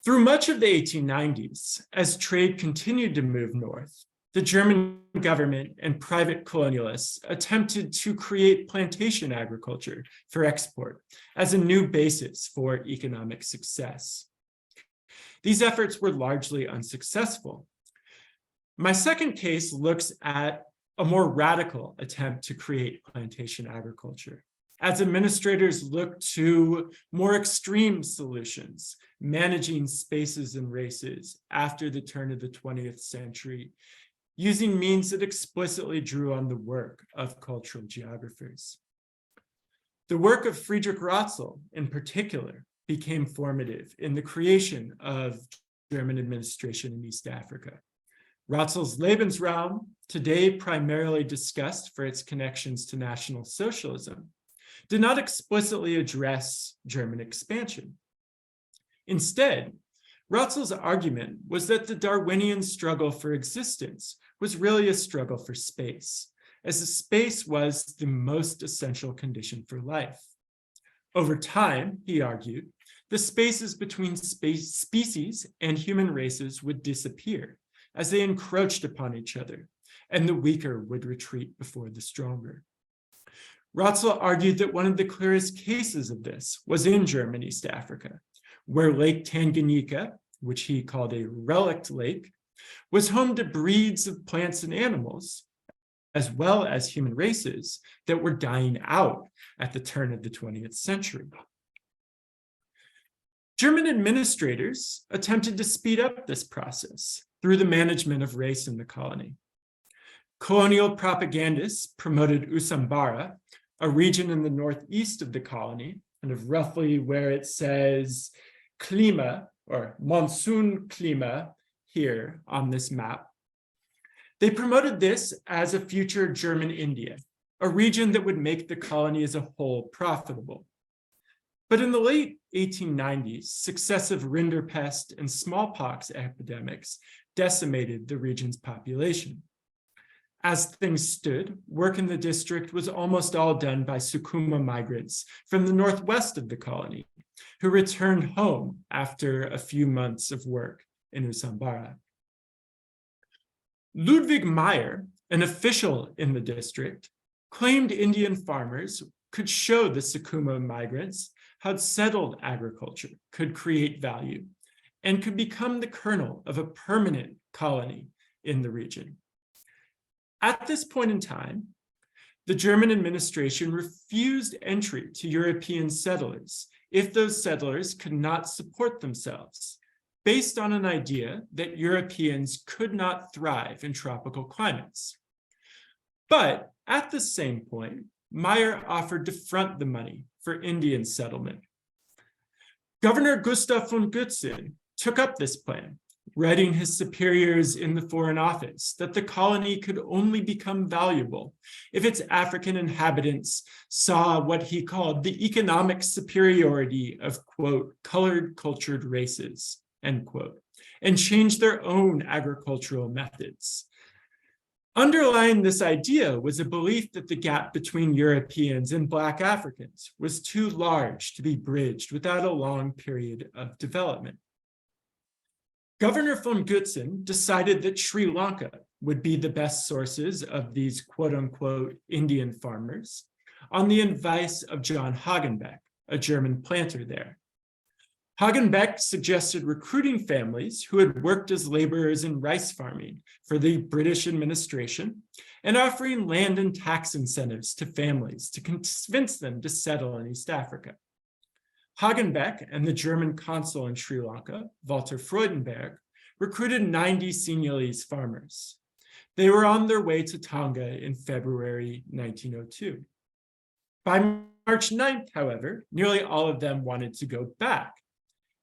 Through much of the 1890s, as trade continued to move north, the German government and private colonialists attempted to create plantation agriculture for export as a new basis for economic success. These efforts were largely unsuccessful. My second case looks at a more radical attempt to create plantation agriculture, as administrators looked to more extreme solutions, managing spaces and races after the turn of the 20th century, using means that explicitly drew on the work of cultural geographers. The work of Friedrich Ratzel, in particular, became formative in the creation of German administration in East Africa. Ratzel's Lebensraum, today primarily discussed for its connections to National Socialism, did not explicitly address German expansion. Instead, Ratzel's argument was that the Darwinian struggle for existence was really a struggle for space, as the space was the most essential condition for life. Over time, he argued, the spaces between species and human races would disappear as they encroached upon each other, and the weaker would retreat before the stronger. Ratzel argued that one of the clearest cases of this was in German East Africa, where Lake Tanganyika, which he called a relict lake, was home to breeds of plants and animals, as well as human races that were dying out at the turn of the 20th century. German administrators attempted to speed up this process through the management of race in the colony. Colonial propagandists promoted Usambara, a region in the northeast of the colony, kind of roughly where it says Klima or monsoon Klima here on this map. They promoted this as a future German India, a region that would make the colony as a whole profitable. But in the late 1890s, successive rinderpest and smallpox epidemics decimated the region's population. As things stood, work in the district was almost all done by Sukuma migrants from the northwest of the colony, who returned home after a few months of work in Usambara. Ludwig Meyer, an official in the district, claimed Indian farmers could show the Sukuma migrants how settled agriculture could create value and could become the kernel of a permanent colony in the region. At this point in time, the German administration refused entry to European settlers if those settlers could not support themselves, based on an idea that Europeans could not thrive in tropical climates. But at the same point, Meyer offered to front the money for Indian settlement. Governor Gustav von Gutzen took up this plan, writing his superiors in the Foreign Office that the colony could only become valuable if its African inhabitants saw what he called the economic superiority of, quote, colored cultured races, end quote, and changed their own agricultural methods. Underlying this idea was a belief that the gap between Europeans and Black Africans was too large to be bridged without a long period of development. Governor von Gutzen decided that Sri Lanka would be the best sources of these quote-unquote Indian farmers on the advice of John Hagenbeck, a German planter there. Hagenbeck suggested recruiting families who had worked as laborers in rice farming for the British administration and offering land and tax incentives to families to convince them to settle in East Africa. Hagenbeck and the German consul in Sri Lanka, Walter Freudenberg, recruited 90 Sinhalese farmers. They were on their way to Tonga in February 1902. By March 9th, however, nearly all of them wanted to go back.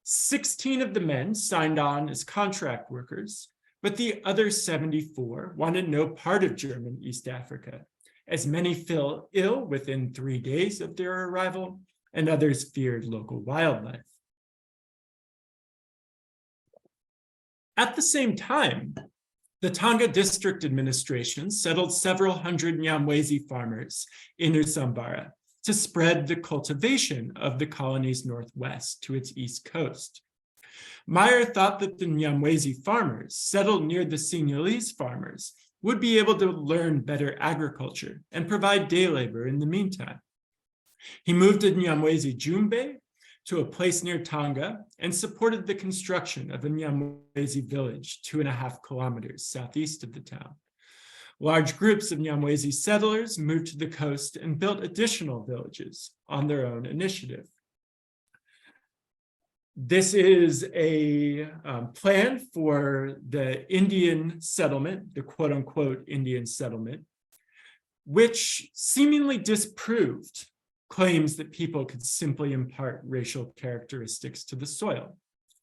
16 of the men signed on as contract workers, but the other 74 wanted no part of German East Africa, as many fell ill within 3 days of their arrival, and others feared local wildlife. At the same time, the Tonga District Administration settled several hundred Nyamwezi farmers in Usambara to spread the cultivation of the colony's northwest to its east coast. Meyer thought that the Nyamwezi farmers settled near the Sinhalese farmers would be able to learn better agriculture and provide day labor in the meantime. He moved to Nyamwezi Jumbe to a place near Tonga and supported the construction of a Nyamwezi village 2.5 kilometers southeast of the town. Large groups of Nyamwezi settlers moved to the coast and built additional villages on their own initiative. This is a plan for the Indian settlement, the quote-unquote Indian settlement, which seemingly disproved claims that people could simply impart racial characteristics to the soil.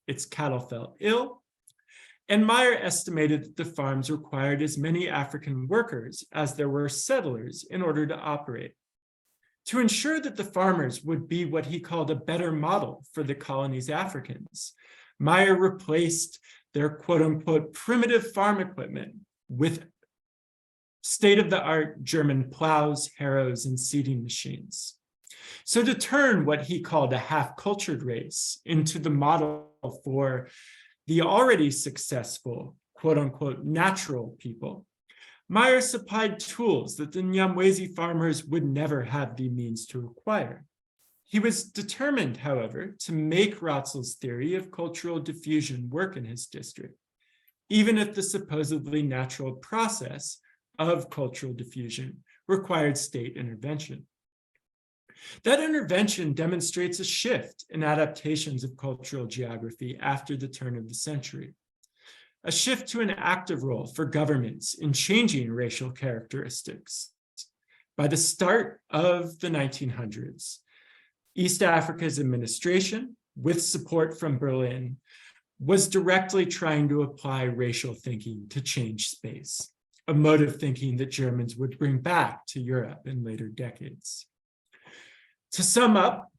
Its cattle fell ill, and Meyer estimated that the farms required as many African workers as there were settlers in order to operate. To ensure that the farmers would be what he called a better model for the colony's Africans, Meyer replaced their quote-unquote primitive farm equipment with state-of-the-art German plows, harrows, and seeding machines. So to turn what he called a half-cultured race into the model for the already successful, quote-unquote, natural people, Meyer supplied tools that the Nyamwezi farmers would never have the means to acquire. He was determined, however, to make Ratzel's theory of cultural diffusion work in his district, even if the supposedly natural process of cultural diffusion required state intervention. That intervention demonstrates a shift in adaptations of cultural geography after the turn of the century, a shift to an active role for governments in changing racial characteristics. By the start of the 1900s, East Africa's administration, with support from Berlin, was directly trying to apply racial thinking to change space, a mode of thinking that Germans would bring back to Europe in later decades. To sum up,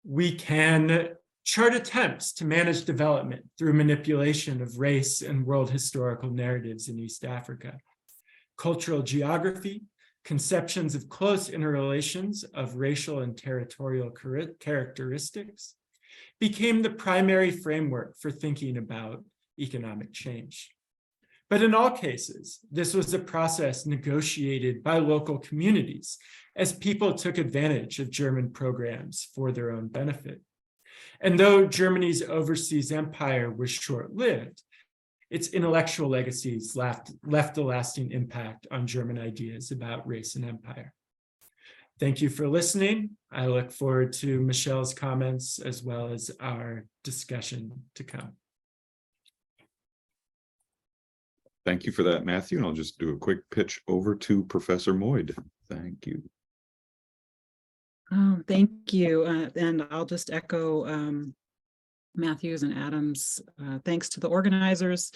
we can chart attempts to manage development through manipulation of race and world historical narratives in East Africa. Cultural geography, conceptions of close interrelations of racial and territorial characteristics became the primary framework for thinking about economic change. But in all cases, this was a process negotiated by local communities as people took advantage of German programs for their own benefit. And though Germany's overseas empire was short-lived, its intellectual legacies left a lasting impact on German ideas about race and empire. Thank you for listening. I look forward to Michelle's comments as well as our discussion to come. Thank you for that, Matthew. And I'll just do a quick pitch over to Professor Moyd. Thank you. Oh, thank you. And I'll just echo Matthew's and Adam's thanks to the organizers,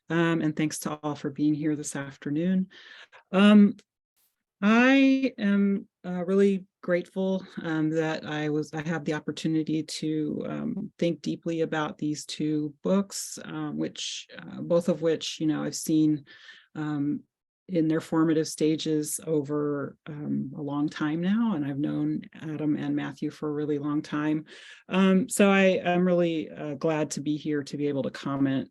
and thanks to all for being here this afternoon. I am really grateful that I have the opportunity to think deeply about these two books, which both of which, I've seen in their formative stages over a long time now, and I've known Adam and Matthew for a really long time. So I'm really glad to be here to be able to comment.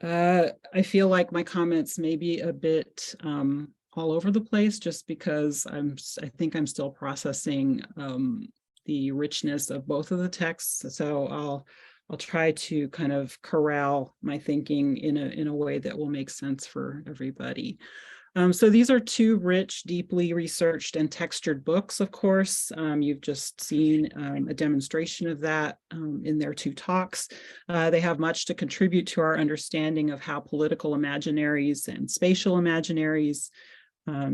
I feel like my comments may be a bit all over the place, just because I think I'm still processing the richness of both of the texts. So I'll try to kind of corral my thinking in a way that will make sense for everybody. So these are two rich, deeply researched and textured books, of course. You've just seen a demonstration of that in their two talks. They have much to contribute to our understanding of how political imaginaries and spatial imaginaries,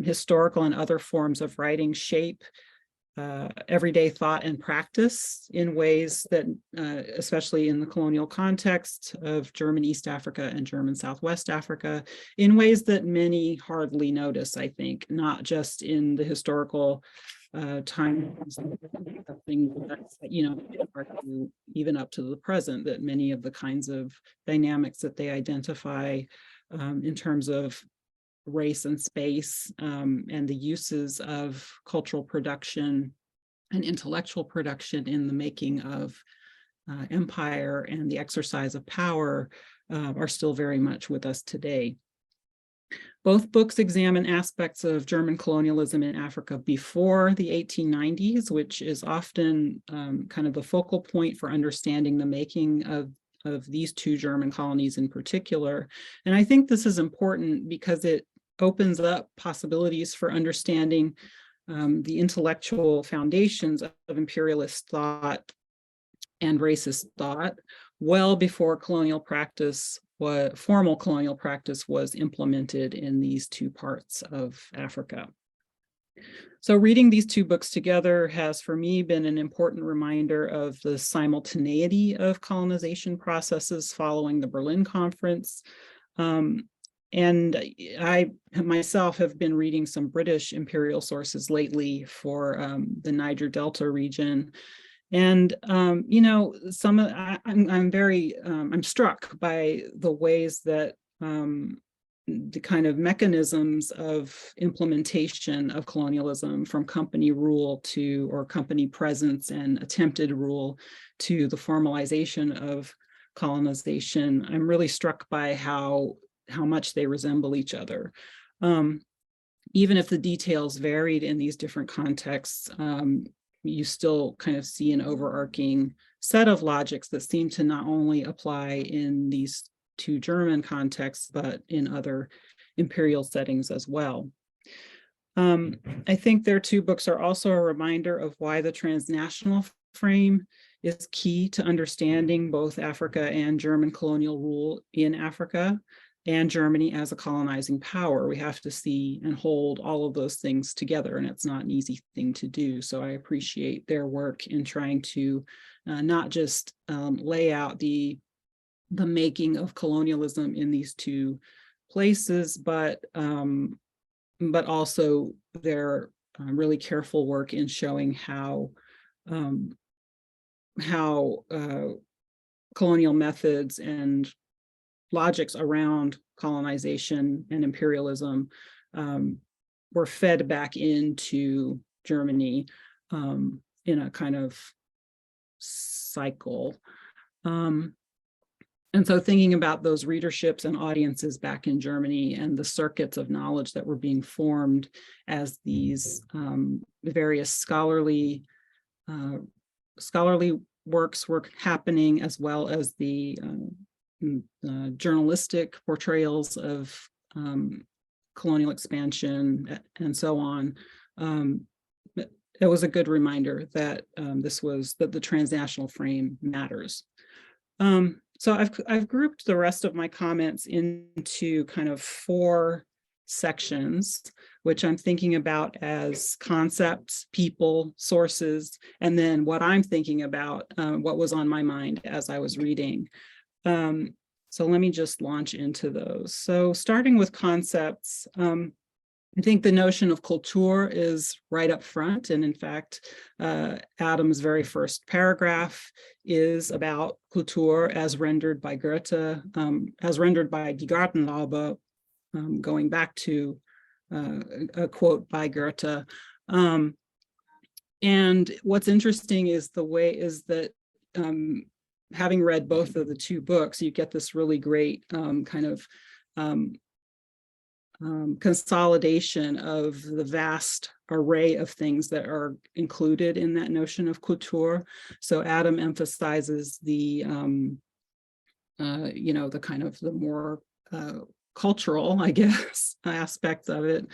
historical and other forms of writing shape everyday thought and practice in ways that, especially in the colonial context of German East Africa and German Southwest Africa, in ways that many hardly notice, I think, not just in the historical time, things that, even up to the present, that many of the kinds of dynamics that they identify in terms of race and space and the uses of cultural production and intellectual production in the making of empire and the exercise of power are still very much with us today. Both books examine aspects of German colonialism in Africa before the 1890s, which is often kind of the focal point for understanding the making of these two German colonies in particular. And I think this is important because it opens up possibilities for understanding the intellectual foundations of imperialist thought and racist thought well before formal colonial practice was implemented in these two parts of Africa. So reading these two books together has, for me, been an important reminder of the simultaneity of colonization processes following the Berlin Conference. And I myself have been reading some British imperial sources lately for the Niger Delta region. And, I'm struck by the ways that the kind of mechanisms of implementation of colonialism, from company rule or company presence and attempted rule to the formalization of colonization. I'm really struck by how much they resemble each other. Even if the details varied in these different contexts, you still kind of see an overarching set of logics that seem to not only apply in these two German contexts, but in other imperial settings as well. I think their two books are also a reminder of why the transnational frame is key to understanding both Africa and German colonial rule in Africa and Germany as a colonizing power. We have to see and hold all of those things together, and it's not an easy thing to do. So I appreciate their work in trying to not just lay out the making of colonialism in these two places, but also their really careful work in showing how colonial methods and logics around colonization and imperialism were fed back into Germany in a kind of cycle. And so thinking about those readerships and audiences back in Germany and the circuits of knowledge that were being formed as these various scholarly works were happening, as well as the journalistic portrayals of colonial expansion and so on. It was a good reminder that that the transnational frame matters. So I've grouped the rest of my comments into kind of 4 sections, which I'm thinking about as concepts, people, sources, and then what I'm thinking about, what was on my mind as I was reading. So let me just launch into those. So starting with concepts, I think the notion of culture is right up front. And in fact, Adam's very first paragraph is about culture as rendered by Goethe, as rendered by Die Gartenlaube, going back to a quote by Goethe. And what's interesting is that having read both of the two books, you get this really great kind of consolidation of the vast array of things that are included in that notion of couture. So Adam emphasizes the, the kind of the more cultural, I guess, aspects of it.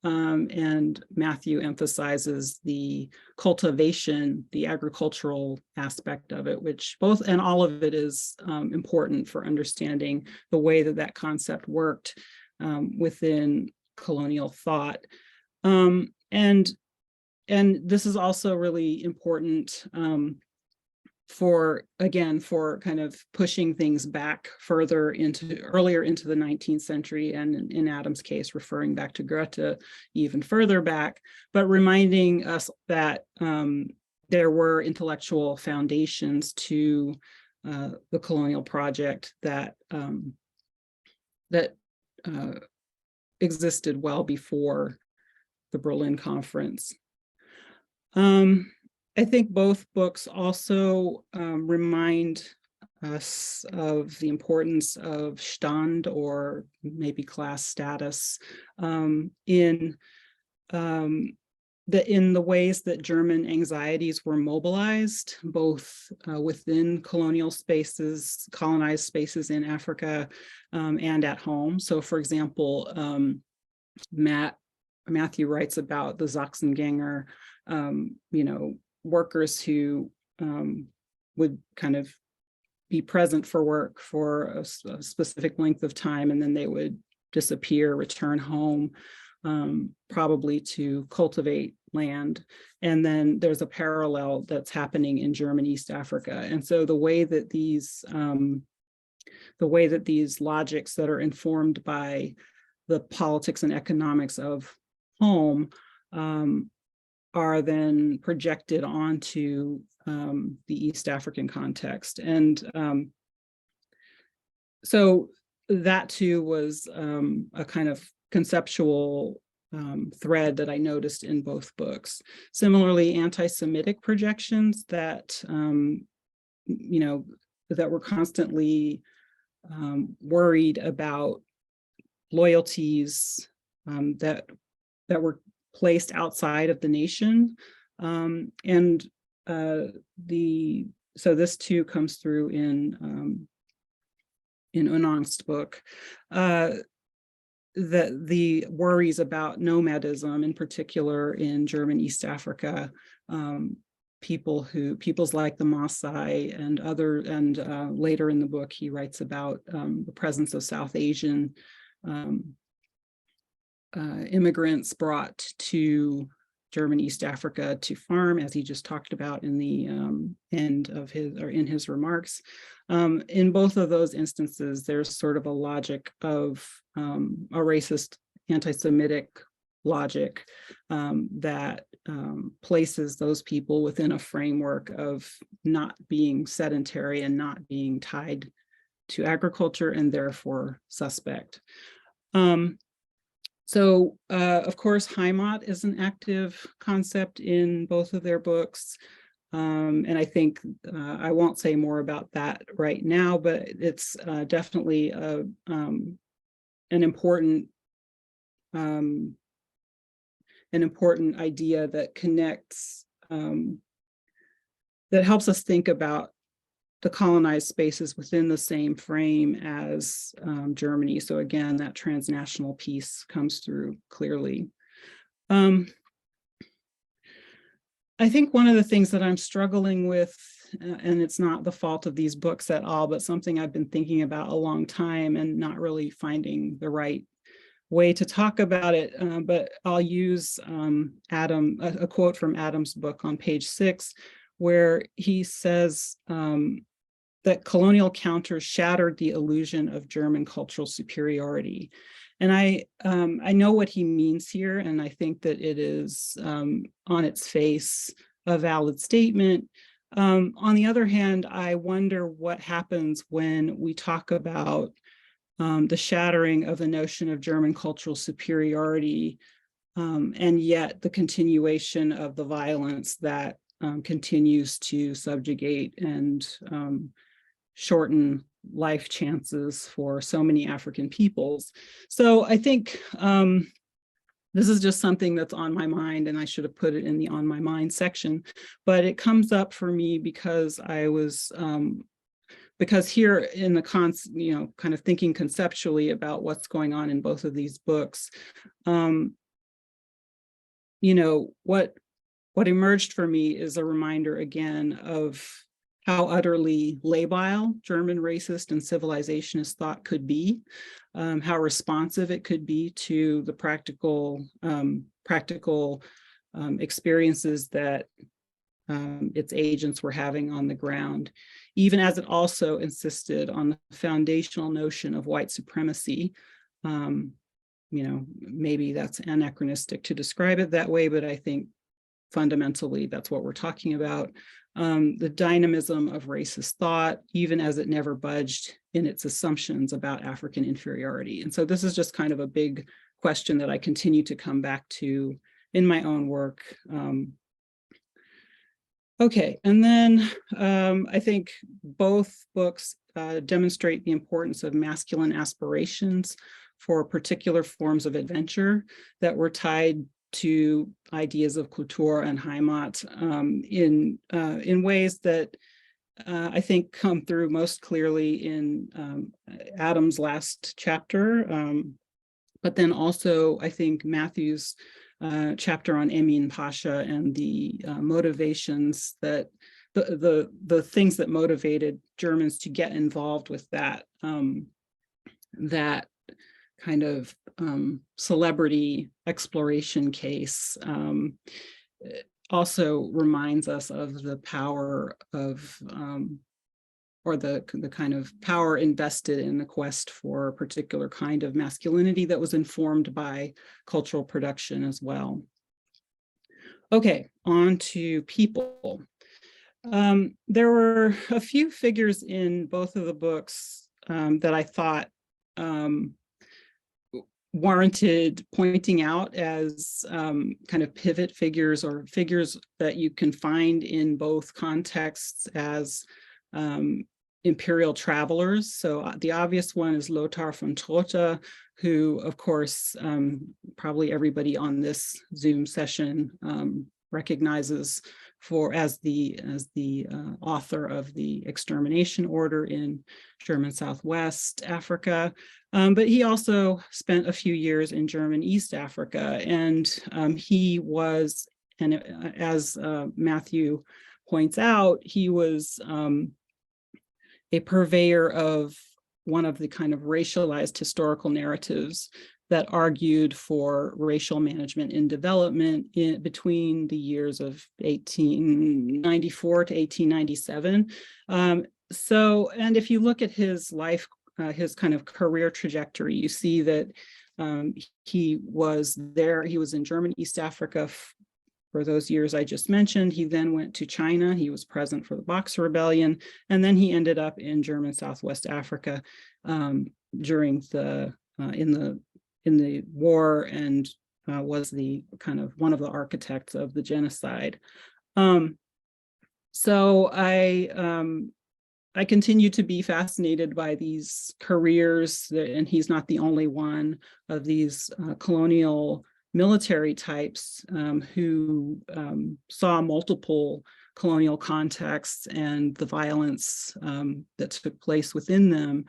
And Matthew emphasizes the cultivation, the agricultural aspect of it, which both and all of it is important for understanding the way that concept worked within colonial thought. And this is also really important for kind of pushing things back earlier into the 19th century, and in Adam's case, referring back to Goethe even further back, but reminding us that there were intellectual foundations to the colonial project that existed well before the Berlin Conference. I think both books also remind us of the importance of Stand, or maybe class status, in the ways that German anxieties were mobilized, both within colonial spaces, colonized spaces in Africa, and at home. So, for example, Matthew writes about the Sachsenganger, workers who would kind of be present for work for a specific length of time, and then they would disappear, return home, probably to cultivate land. And then there's a parallel that's happening in German East Africa. And so the way that these logics that are informed by the politics and economics of home are then projected onto the East African context. And so that too was a kind of conceptual thread that I noticed in both books. Similarly, anti-Semitic projections that, that were constantly worried about loyalties that were placed outside of the nation. So this too comes through in Unangst's book, that the worries about nomadism, in particular in German East Africa, peoples like the Mosse and later in the book, he writes about the presence of South Asian immigrants brought to German East Africa to farm, as he just talked about in the end of his remarks. In both of those instances, there's sort of a logic of a racist, anti-Semitic logic that places those people within a framework of not being sedentary and not being tied to agriculture, and therefore suspect. So, of course, Heimat is an active concept in both of their books. And I think I won't say more about that right now, but it's definitely an important idea that connects, that helps us think about the colonized spaces within the same frame as Germany. So again, that transnational piece comes through clearly. I think one of the things that I'm struggling with, and it's not the fault of these books at all, but something I've been thinking about a long time and not really finding the right way to talk about it, but I'll use a quote from Adam's book on page 6, where he says that colonial counters shattered the illusion of German cultural superiority. And I know what he means here, and I think that it is on its face a valid statement. On the other hand, I wonder what happens when we talk about the shattering of the notion of German cultural superiority, and yet the continuation of the violence that continues to subjugate and shorten life chances for so many African peoples. So I think this is just something that's on my mind, and I should have put it in the on my mind section, but it comes up for me because I was because here in the kind of thinking conceptually about what's going on in both of these books, what emerged for me is a reminder again of how utterly labile German racist and civilizationist thought could be, how responsive it could be to the practical experiences that its agents were having on the ground, even as it also insisted on the foundational notion of white supremacy. Maybe that's anachronistic to describe it that way, but I think fundamentally that's what we're talking about. The dynamism of racist thought, even as it never budged in its assumptions about African inferiority. And so this is just kind of a big question that I continue to come back to in my own work. Okay, and then I think both books demonstrate the importance of masculine aspirations for particular forms of adventure that were tied to ideas of Kultur and Heimat in ways that I think come through most clearly in Adam's last chapter, but then also I think Matthew's chapter on Emin Pasha and the motivations that the things that motivated Germans to get involved with that that kind of celebrity exploration case also reminds us of the power of or the kind of power invested in the quest for a particular kind of masculinity that was informed by cultural production as well. Okay, on to people. There were a few figures in both of the books that I thought warranted pointing out as kind of pivot figures or figures that you can find in both contexts as imperial travelers. So the obvious one is Lothar von Trotha, who, of course, probably everybody on this Zoom session recognizes as the author of the extermination order in German Southwest Africa. But he also spent a few years in German East Africa, and he was, and as Matthew points out, he was a purveyor of one of the kind of racialized historical narratives that argued for racial management in development between the years of 1894 to 1897. And if you look at his life, his kind of career trajectory, you see that he was in German East Africa for those years I just mentioned. He then went to China. He was present for the Boxer Rebellion, and then he ended up in German Southwest Africa during in the war, and was the kind of one of the architects of the genocide. So I continue to be fascinated by these careers, and he's not the only one of these colonial military types who saw multiple colonial contexts and the violence that took place within them,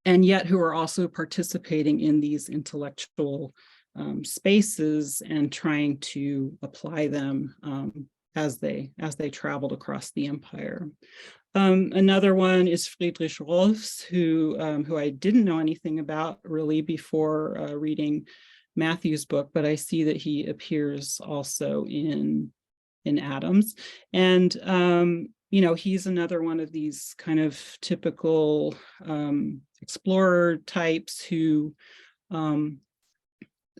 and yet who are also participating in these intellectual spaces and trying to apply them as they traveled across the empire. Another one is Friedrich Rolfs, who I didn't know anything about really before reading Matthew's book, but I see that he appears also in Adams. And he's another one of these kind of typical explorer types who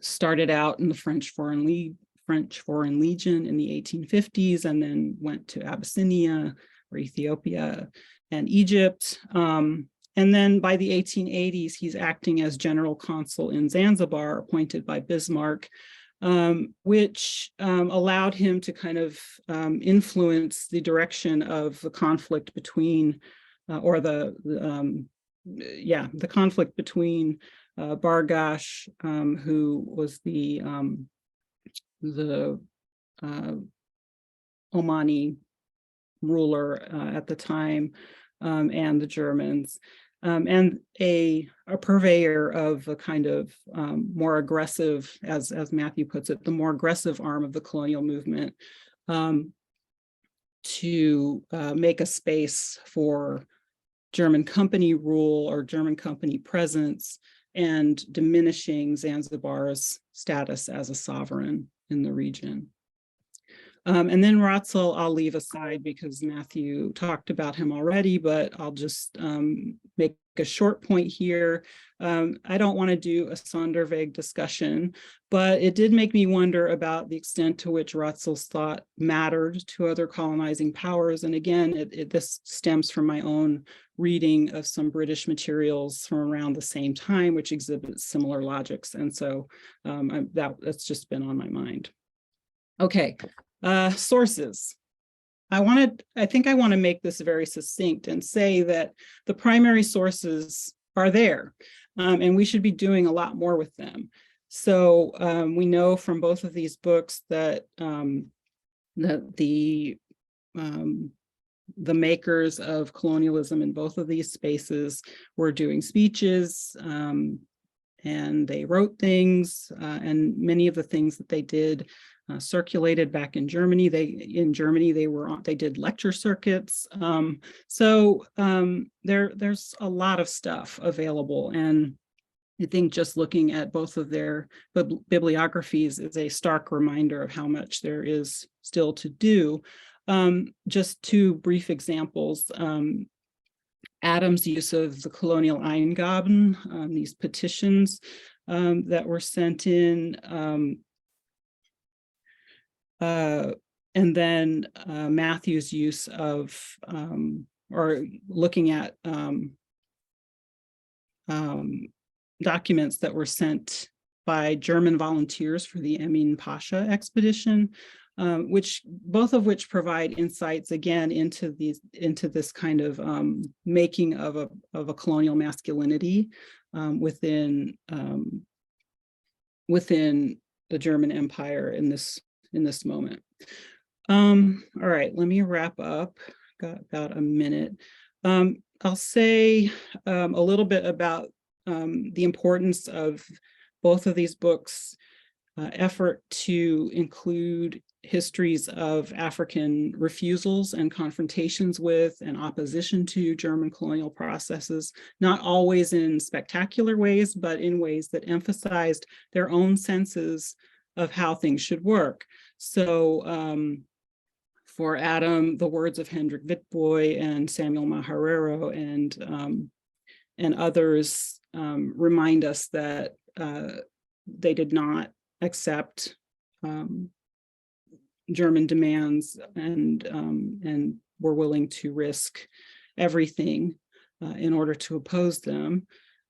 started out in the French Foreign Legion in the 1850s, and then went to Abyssinia or Ethiopia and Egypt, And then by the 1880s, he's acting as general consul in Zanzibar, appointed by Bismarck, which allowed him to kind of influence the direction of the conflict between, the conflict between Bargash, who was the Omani ruler at the time, and the Germans, and a purveyor of a kind of more aggressive, as Matthew puts it, the more aggressive arm of the colonial movement, to make a space for German company rule or German company presence, and diminishing Zanzibar's status as a sovereign in the region. And then Ratzel, I'll leave aside because Matthew talked about him already, but I'll just make a short point here. I don't want to do a Sonderweg discussion, but it did make me wonder about the extent to which Ratzel's thought mattered to other colonizing powers. And again, this stems from my own reading of some British materials from around the same time, which exhibit similar logics. And so that's just been on my mind. Okay. Sources. I think I want to make this very succinct and say that the primary sources are there, and we should be doing a lot more with them. So we know from both of these books that the makers of colonialism in both of these spaces were doing speeches, and they wrote things, and many of the things that they did circulated back in Germany. They did lecture circuits. So there's a lot of stuff available, and I think just looking at both of their bibliographies is a stark reminder of how much there is still to do. Just two brief examples. Adams' use of the colonial Eingaben, these petitions that were sent in, and then Matthew's use of, or looking at documents that were sent by German volunteers for the Emin Pasha expedition, both of which provide insights again into this kind of making of a colonial masculinity within the German Empire in this moment. All right, let me wrap up. Got about a minute. I'll say a little bit about the importance of both of these books' effort to include histories of African refusals and confrontations with and opposition to German colonial processes, not always in spectacular ways, but in ways that emphasized their own senses of how things should work. So for Adam, the words of Hendrik Witbooi and Samuel Ovaherero and others remind us that they did not accept German demands and were willing to risk everything in order to oppose them.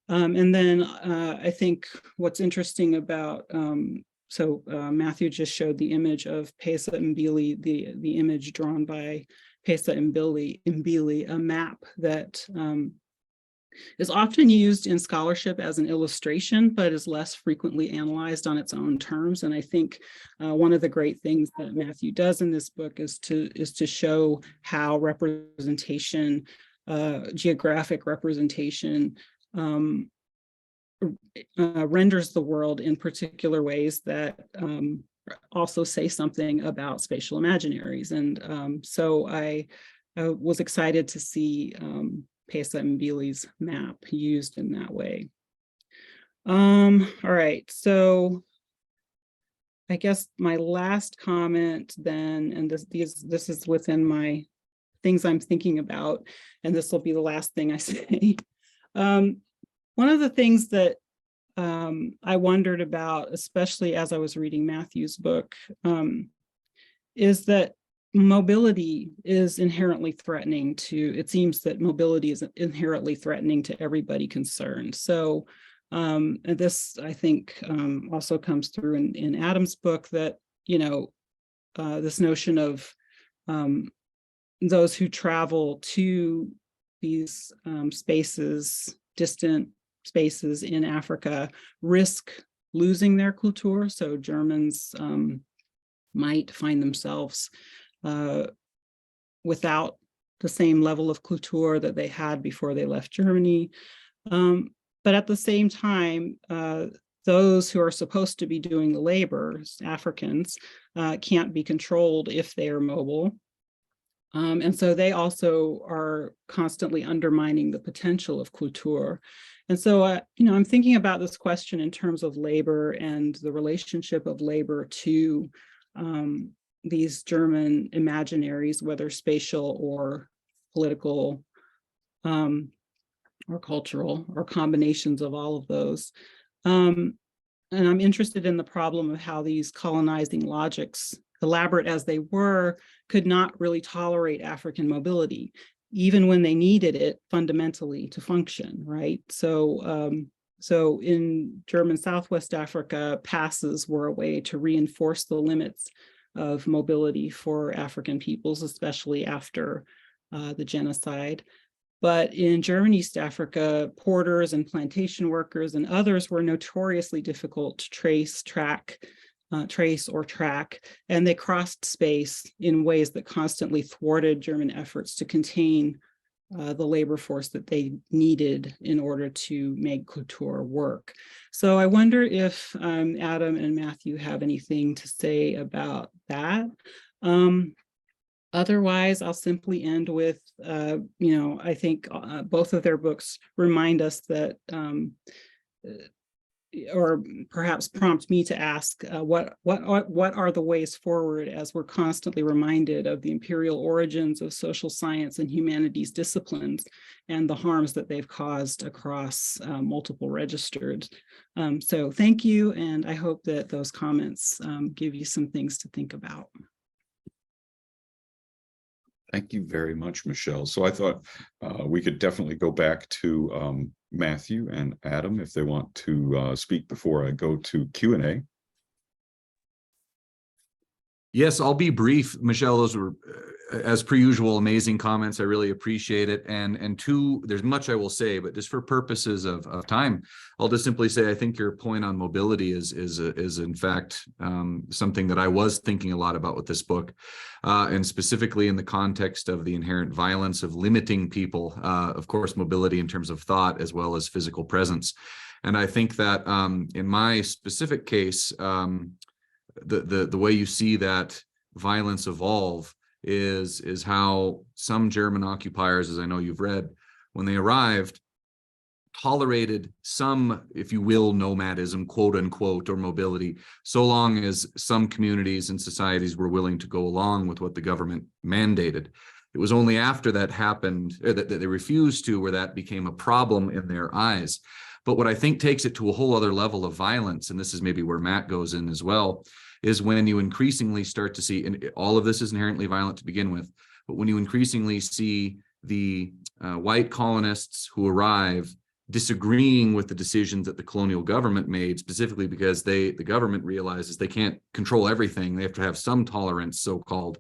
And then I think what's interesting about, Matthew just showed the image of Pesa Mbili, the image drawn by Pesa Mbili, a map that is often used in scholarship as an illustration, but is less frequently analyzed on its own terms. And I think one of the great things that Matthew does in this book is to show how representation, geographic representation, renders the world in particular ways that also say something about spatial imaginaries. And so I was excited to see Pesa Mbili's map used in that way. All right, so I guess my last comment then, and this is within my things I'm thinking about, and this will be the last thing I say. One of the things that I wondered about, especially as I was reading Matthew's book, is that mobility is inherently threatening to, it seems that mobility is inherently threatening to everybody concerned. So and this, I think, also comes through in Adam's book, that, this notion of those who travel to these spaces, distant spaces in Africa, risk losing their culture. So Germans might find themselves without the same level of culture that they had before they left Germany. But at the same time, those who are supposed to be doing the labor, Africans, can't be controlled if they are mobile. And so they also are constantly undermining the potential of culture. And so, I'm thinking about this question in terms of labor and the relationship of labor to these German imaginaries, whether spatial or political, or cultural, or combinations of all of those. And I'm interested in the problem of how these colonizing logics, elaborate as they were, could not really tolerate African mobility, even when they needed it fundamentally to function, right? So, so in German Southwest Africa, passes were a way to reinforce the limits of mobility for African peoples, especially after the genocide. But in German East Africa, porters and plantation workers and others were notoriously difficult to trace or track, and they crossed space in ways that constantly thwarted German efforts to contain the labor force that they needed in order to make couture work. So I wonder if Adam and Matthew have anything to say about that. Otherwise, I'll simply end with, I think both of their books remind us that, or perhaps prompt me to ask, what are the ways forward, as we're constantly reminded of the imperial origins of social science and humanities disciplines and the harms that they've caused across multiple registers. So thank you, and I hope that those comments give you some things to think about. Thank you very much, Michelle. So I thought we could definitely go back to Matthew and Adam if they want to speak before I go to Q&A. Yes, I'll be brief. Michelle, those were, as per usual, amazing comments. I really appreciate it. And two, there's much I will say, but just for purposes of time, I'll just simply say I think your point on mobility is in fact something that I was thinking a lot about with this book, and specifically in the context of the inherent violence of limiting people, of course, mobility in terms of thought as well as physical presence. And I think that in my specific case, the way you see that violence evolve is how some German occupiers, as I know you've read, when they arrived, tolerated some, if you will, nomadism, quote unquote, or mobility, so long as some communities and societies were willing to go along with what the government mandated. It was only after that happened, that they refused to, where that became a problem in their eyes. But what I think takes it to a whole other level of violence, and this is maybe where Matt goes in as well, is when you increasingly start to see, and all of this is inherently violent to begin with, but when you increasingly see the white colonists who arrive disagreeing with the decisions that the colonial government made, specifically because the government realizes they can't control everything, they have to have some tolerance, so-called.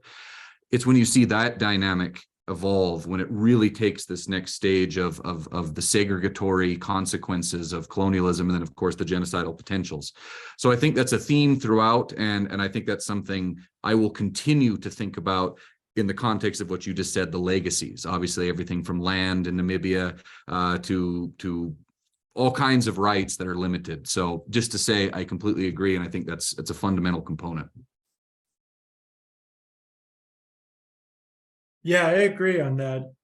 It's when you see that dynamic evolve, when it really takes this next stage of the segregatory consequences of colonialism, and then of course the genocidal potentials. So I think that's a theme throughout, and I think that's something I will continue to think about in the context of what you just said, the legacies. Obviously everything from land in Namibia to all kinds of rights that are limited. So just to say, I completely agree, and I think that's a fundamental component. Yeah, I agree on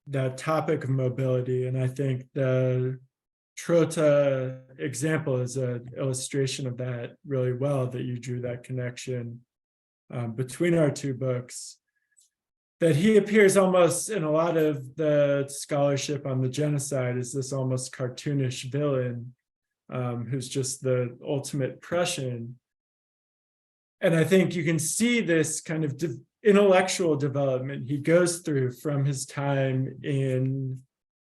that topic of mobility, and I think the Trota example is an illustration of that really well, that you drew that connection between our two books, that he appears almost in a lot of the scholarship on the genocide as this almost cartoonish villain who's just the ultimate Prussian. And I think you can see this kind of intellectual development he goes through from his time in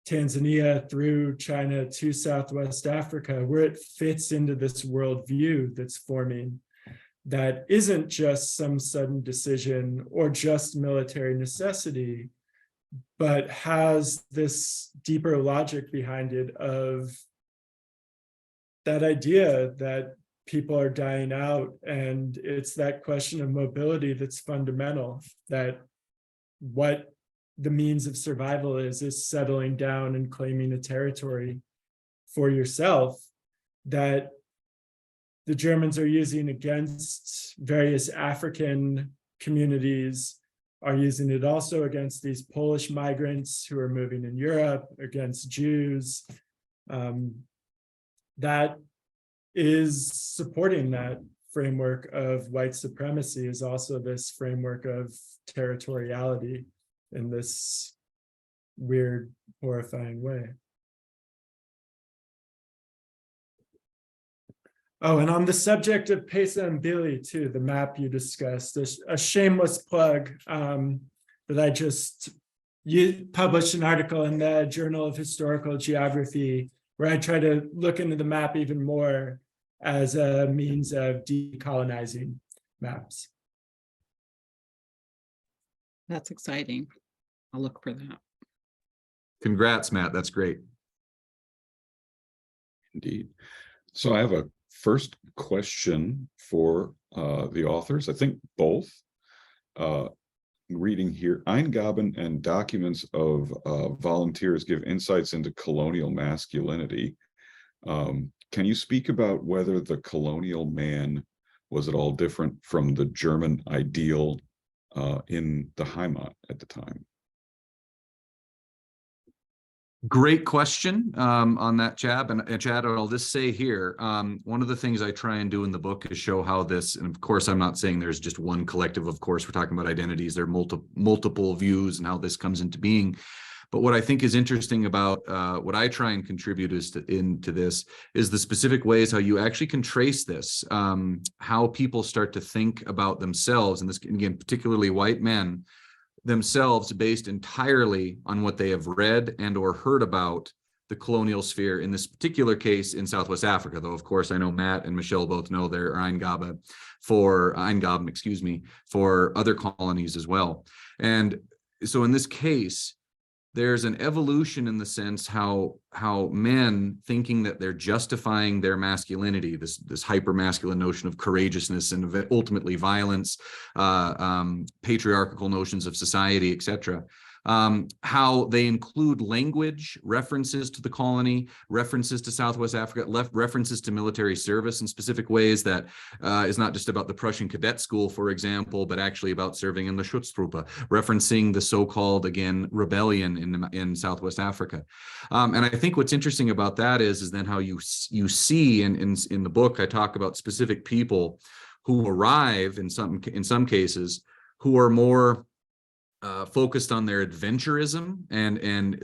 Tanzania through China to Southwest Africa, where it fits into this worldview that's forming, that isn't just some sudden decision or just military necessity, but has this deeper logic behind it of that idea that people are dying out. And it's that question of mobility that's fundamental, that what the means of survival is settling down and claiming a territory for yourself, that the Germans are using against various African communities, are using it also against these Polish migrants who are moving in Europe, against Jews. That is supporting that framework of white supremacy, is also this framework of territoriality in this weird, horrifying way. Oh, and on the subject of Pesa and Billy too, the map you discussed, there's a shameless plug that I just published an article in the Journal of Historical Geography where I try to look into the map even more as a means of decolonizing maps. That's exciting. I'll look for that. Congrats, Matt. That's great. Indeed. So I have a first question for the authors. I think both. Reading here, Eingaben and documents of volunteers give insights into colonial masculinity. Can you speak about whether the colonial man was at all different from the German ideal in the Heimat at the time? Great question on that, Chad. And Chad, I'll just say here, one of the things I try and do in the book is show how this, and of course, I'm not saying there's just one collective, of course, we're talking about identities, there are multiple views and how this comes into being. But what I think is interesting about what I try and contribute into this is the specific ways how you actually can trace this, how people start to think about themselves, and this, again, particularly white men, themselves based entirely on what they have read and or heard about the colonial sphere, in this particular case in Southwest Africa, though of course I know Matt and Michelle both know there are Eingaben, for other colonies as well. And so in this case, there's an evolution in the sense how men thinking that they're justifying their masculinity, this hyper-masculine notion of courageousness and ultimately violence, patriarchal notions of society, etc. How they include language, references to the colony, references to Southwest Africa, references to military service in specific ways that is not just about the Prussian cadet school, for example, but actually about serving in the Schutztruppe, referencing the so-called, again, rebellion in Southwest Africa. And I think what's interesting about that is then how you see in the book, I talk about specific people who arrive in some cases who are more focused on their adventurism, and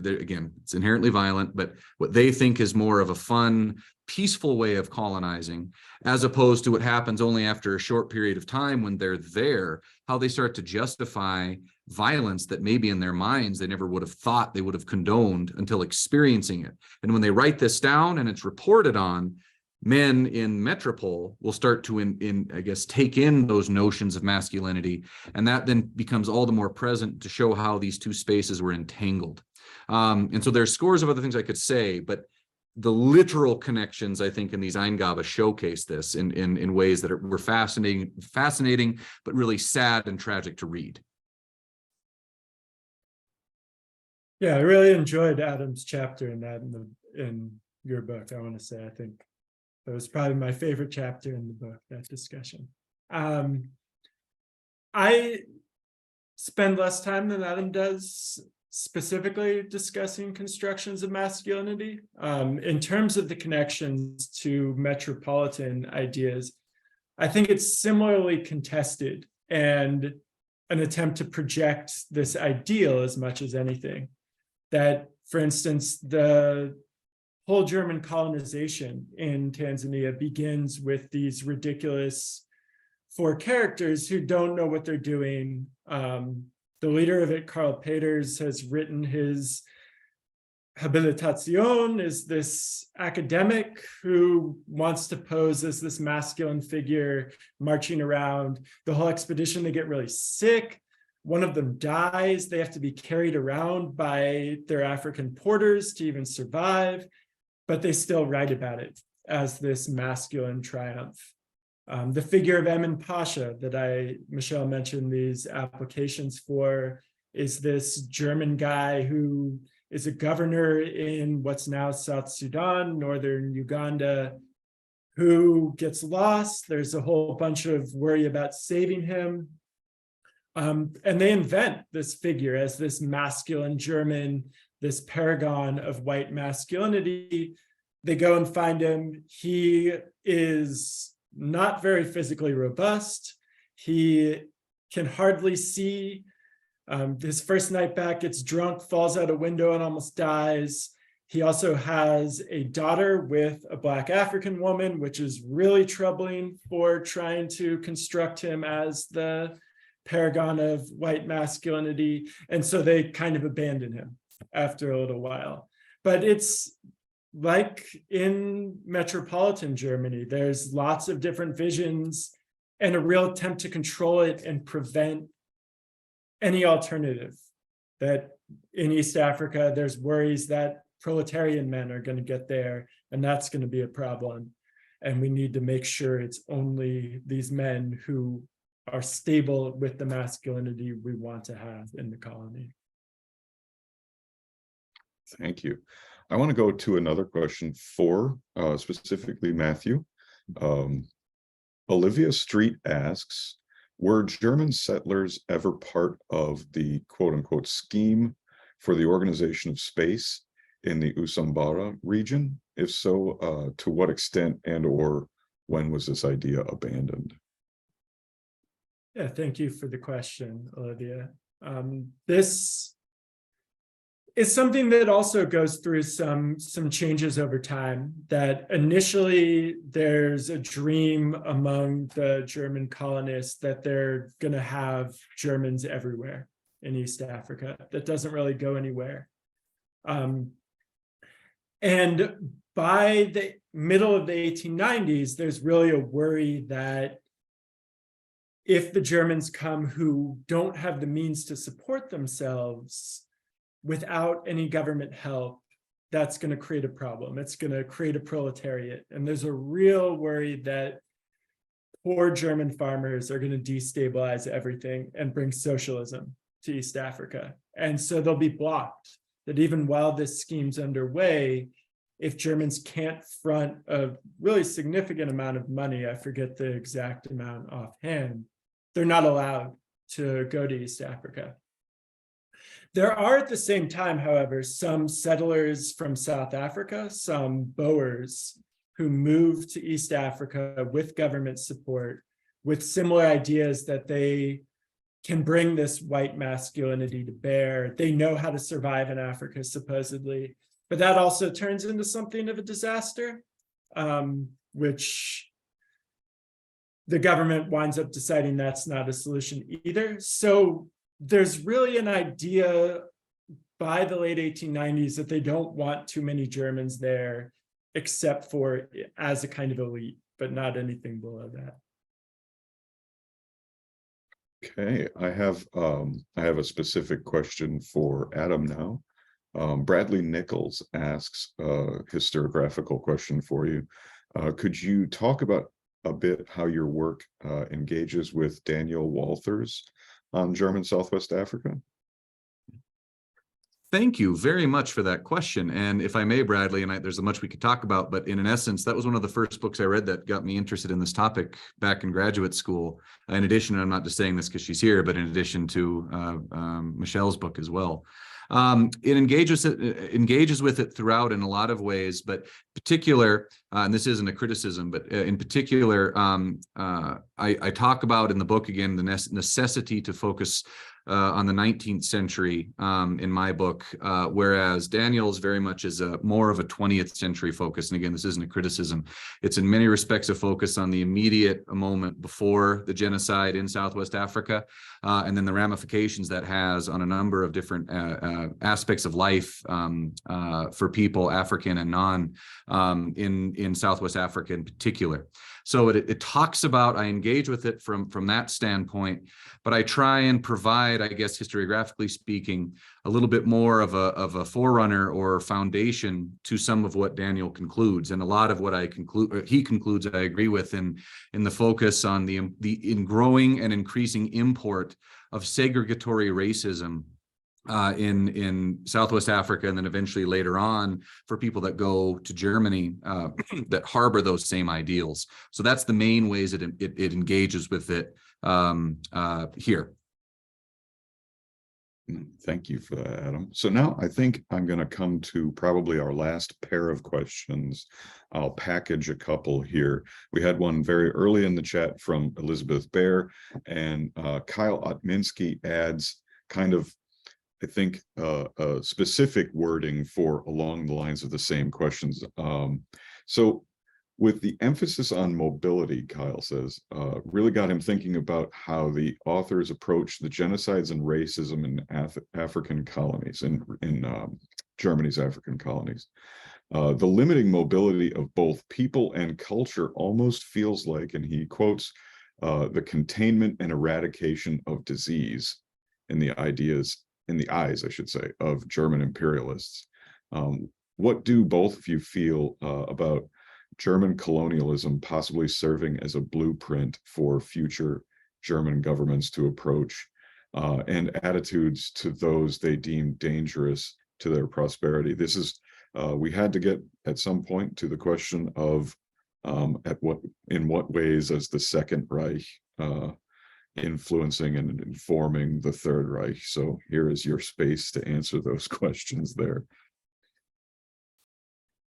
again, it's inherently violent, but what they think is more of a fun, peaceful way of colonizing, as opposed to what happens only after a short period of time when they're there, how they start to justify violence that maybe in their minds they never would have thought they would have condoned until experiencing it. And when they write this down and it's reported on, men in metropole will start to, I guess, take in those notions of masculinity, and that then becomes all the more present to show how these two spaces were entangled. And so there's scores of other things I could say, but the literal connections, I think, in these Eingaben showcase this in ways that were fascinating, but really sad and tragic to read. Yeah, I really enjoyed Adam's chapter in that in your book. I want to say, I think that was probably my favorite chapter in the book, that discussion. I spend less time than Adam does specifically discussing constructions of masculinity. In terms of the connections to metropolitan ideas, I think it's similarly contested and an attempt to project this ideal as much as anything. That, for instance, the whole German colonization in Tanzania begins with these ridiculous four characters who don't know what they're doing. The leader of it, Karl Peters, has written his habilitation, is this academic who wants to pose as this masculine figure marching around. The whole expedition, they get really sick. One of them dies. They have to be carried around by their African porters to even survive, but they still write about it as this masculine triumph. The figure of Emin Pasha that Michelle mentioned these applications for is this German guy who is a governor in what's now South Sudan, northern Uganda, who gets lost. There's a whole bunch of worry about saving him. And they invent this figure as this masculine German, this paragon of white masculinity. They go and find him. He is not very physically robust. He can hardly see. His first night back, gets drunk, falls out a window and almost dies. He also has a daughter with a Black African woman, which is really troubling for trying to construct him as the paragon of white masculinity. And so they kind of abandon him after a little while. But it's like in metropolitan Germany, there's lots of different visions and a real attempt to control it and prevent any alternative. That in East Africa, there's worries that proletarian men are going to get there, and that's going to be a problem. And we need to make sure it's only these men who are stable with the masculinity we want to have in the colony. Thank you. I want to go to another question for specifically Matthew. Olivia Street asks, were German settlers ever part of the quote unquote scheme for the organization of space in the Usambara region? If so, to what extent and or when was this idea abandoned? Yeah, thank you for the question, Olivia. This is something that also goes through some changes over time. That initially there's a dream among the German colonists that they're going to have Germans everywhere in East Africa. That doesn't really go anywhere. And by the middle of the 1890s, there's really a worry that if the Germans come who don't have the means to support themselves without any government help, that's going to create a problem. It's going to create a proletariat. And there's a real worry that poor German farmers are going to destabilize everything and bring socialism to East Africa. And so they'll be blocked. That even while this scheme's underway, if Germans can't front a really significant amount of money, I forget the exact amount offhand, they're not allowed to go to East Africa. There are at the same time, however, some settlers from South Africa, some Boers, who moved to East Africa with government support, with similar ideas that they can bring this white masculinity to bear. They know how to survive in Africa, supposedly. But that also turns into something of a disaster, which the government winds up deciding that's not a solution either. So there's really an idea by the late 1890s that they don't want too many Germans there, except for as a kind of elite, but not anything below that. Okay, I have a specific question for Adam now. Bradley Nichols asks a historiographical question for you. Could you talk about a bit how your work engages with Daniel Walters on German Southwest Africa? Thank you very much for that question. And if I may, Bradley, and there's so much we could talk about, but in essence, that was one of the first books I read that got me interested in this topic back in graduate school. In addition, I'm not just saying this because she's here, but in addition to Michelle's book as well. It engages with it throughout in a lot of ways, but particular, and this isn't a criticism, but in particular, I talk about in the book again the necessity to focus on the 19th century in my book, whereas Daniel's very much is more of a 20th century focus. And again, this isn't a criticism. It's in many respects a focus on the immediate moment before the genocide in Southwest Africa, and then the ramifications that has on a number of different aspects of life for people, African and non, in Southwest Africa in particular. So it talks about, I engage with it from that standpoint, but I try and provide, I guess, historiographically speaking, a little bit more of a forerunner or foundation to some of what Daniel concludes. And a lot of what he concludes, I agree with in the focus on the growing and increasing import of segregatory racism in Southwest Africa, and then eventually later on for people that go to Germany that harbor those same ideals. So that's the main ways it engages with it here. Thank you for that, Adam. So now I think I'm going to come to probably our last pair of questions. I'll package a couple here. We had one very early in the chat from Elizabeth Baer, and Kyle Otminski adds kind of, I think, a specific wording for along the lines of the same questions. So with the emphasis on mobility, Kyle says, really got him thinking about how the authors approach the genocides and racism in African colonies, in Germany's African colonies. The limiting mobility of both people and culture almost feels like, and he quotes, the containment and eradication of disease in the eyes, I should say, of German imperialists. What do both of you feel about German colonialism possibly serving as a blueprint for future German governments to approach, and attitudes to those they deem dangerous to their prosperity? This is, we had to get at some point to the question of in what ways is the Second Reich influencing and informing the Third Reich? So here is your space to answer those questions there.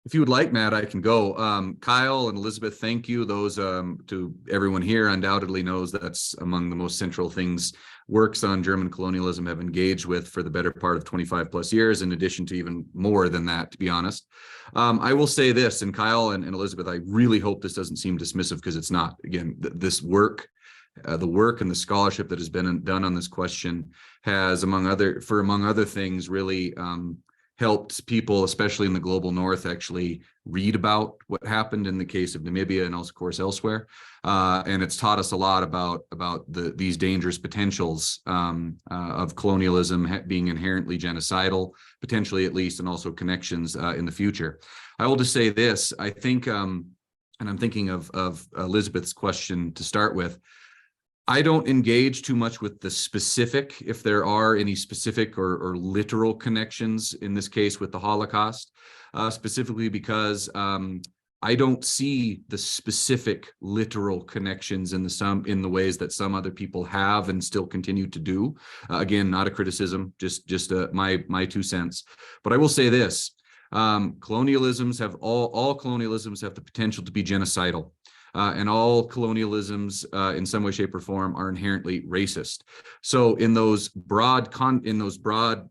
If you would like, Matt, I can go. Kyle and Elizabeth, thank you. Those to everyone here undoubtedly knows that's among the most central things works on German colonialism have engaged with for the better part of 25 plus years, in addition to even more than that, to be honest. I will say this, and Kyle and Elizabeth, I really hope this doesn't seem dismissive, because it's not. Again, this work, the work and the scholarship that has been done on this question has, among other things, really helped people, especially in the global north, actually read about what happened in the case of Namibia and also, of course, elsewhere. And it's taught us a lot about these dangerous potentials of colonialism being inherently genocidal, potentially at least, and also connections in the future. I will just say this, I think, and I'm thinking of Elizabeth's question to start with, I don't engage too much with the specific, if there are any specific or literal connections in this case with the Holocaust, specifically because I don't see the specific literal connections in the ways that some other people have and still continue to do. Again, not a criticism, just my 2 cents. But I will say this: colonialisms have all colonialisms have the potential to be genocidal. And all colonialisms in some way, shape, or form are inherently racist. So in those broad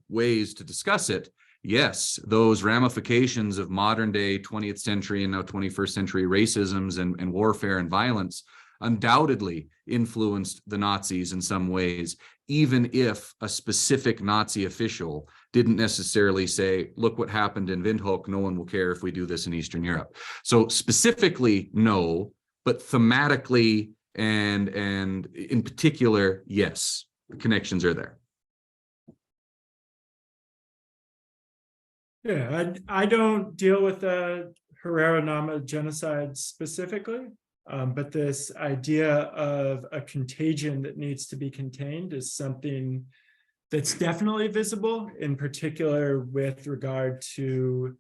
ways to discuss it, yes, those ramifications of modern day 20th century and now 21st century racisms and warfare and violence undoubtedly influenced the Nazis in some ways, even if a specific Nazi official didn't necessarily say, look what happened in Windhoek, no one will care if we do this in Eastern Europe. So specifically, no. But thematically and in particular, yes, the connections are there. Yeah, I don't deal with the Herero Nama genocide specifically, but this idea of a contagion that needs to be contained is something that's definitely visible, in particular with regard to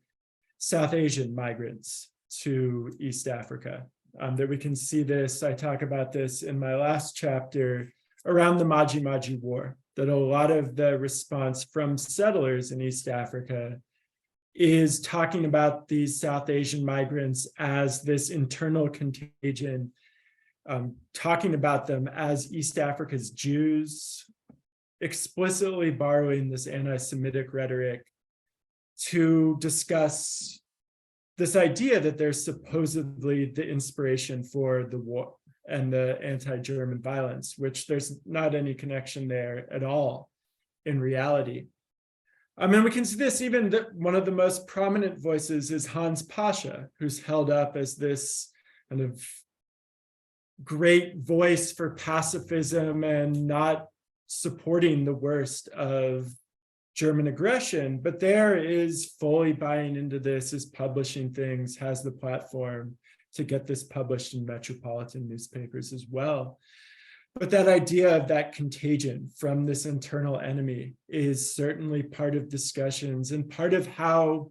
South Asian migrants to East Africa. That we can see this, I talk about this in my last chapter, around the Maji Maji War that a lot of the response from settlers in East Africa is talking about these South Asian migrants as this internal contagion, talking about them as East Africa's Jews, explicitly borrowing this anti-Semitic rhetoric to discuss this idea that they're supposedly the inspiration for the war and the anti-German violence, which there's not any connection there at all in reality. And we can see this even that one of the most prominent voices is Hans Pasha, who's held up as this kind of great voice for pacifism and not supporting the worst of German aggression, but there is fully buying into this, is publishing things, has the platform to get this published in metropolitan newspapers as well. But that idea of that contagion from this internal enemy is certainly part of discussions and part of how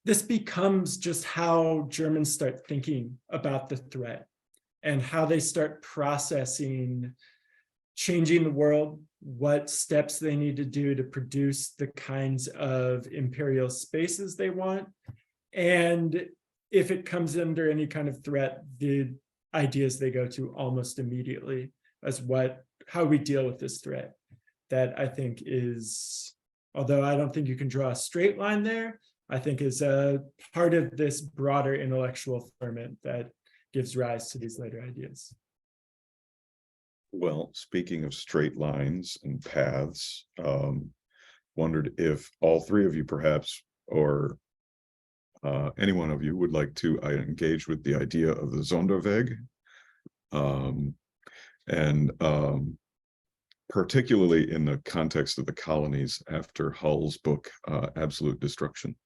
this becomes just how Germans start thinking about the threat and how they start processing changing the world, what steps they need to do to produce the kinds of imperial spaces they want. And if it comes under any kind of threat, the ideas they go to almost immediately as how we deal with this threat. That I think is, although I don't think you can draw a straight line there, I think is a part of this broader intellectual ferment that gives rise to these later ideas. Well, speaking of straight lines and paths, wondered if all three of you perhaps, or any one of you would like to engage with the idea of the Sonderweg, and particularly in the context of the colonies after Hull's book, Absolute Destruction.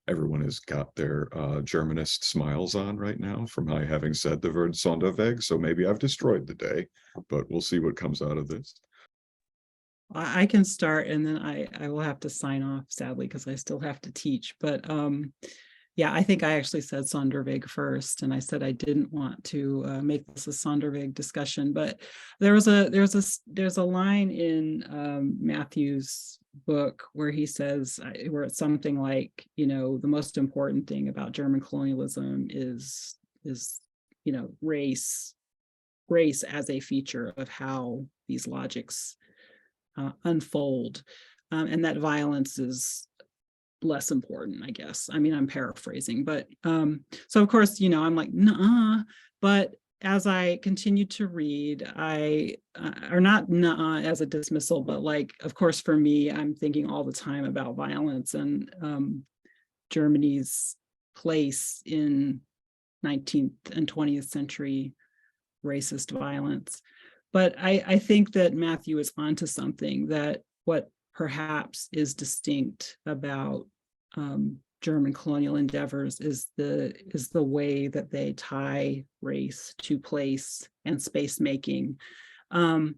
Everyone has got their Germanist smiles on right now from my having said the word Sonderweg, so maybe I've destroyed the day, but we'll see what comes out of this. I can start and then I will have to sign off, sadly, because I still have to teach. But yeah, I think I actually said Sonderweg first, and I said I didn't want to make this a Sonderweg discussion. But there's a line in Matthew's book where he says, where it's something like, the most important thing about German colonialism is race as a feature of how these logics unfold, and that violence is less important, I guess. I mean, I'm paraphrasing, but so of course, I'm like, nah, but as I continue to read, or not nah as a dismissal, but like, of course, for me, I'm thinking all the time about violence and Germany's place in 19th and 20th century racist violence. But I think that Matthew is onto something, that what perhaps is distinct about German colonial endeavors is the way that they tie race to place and space making. And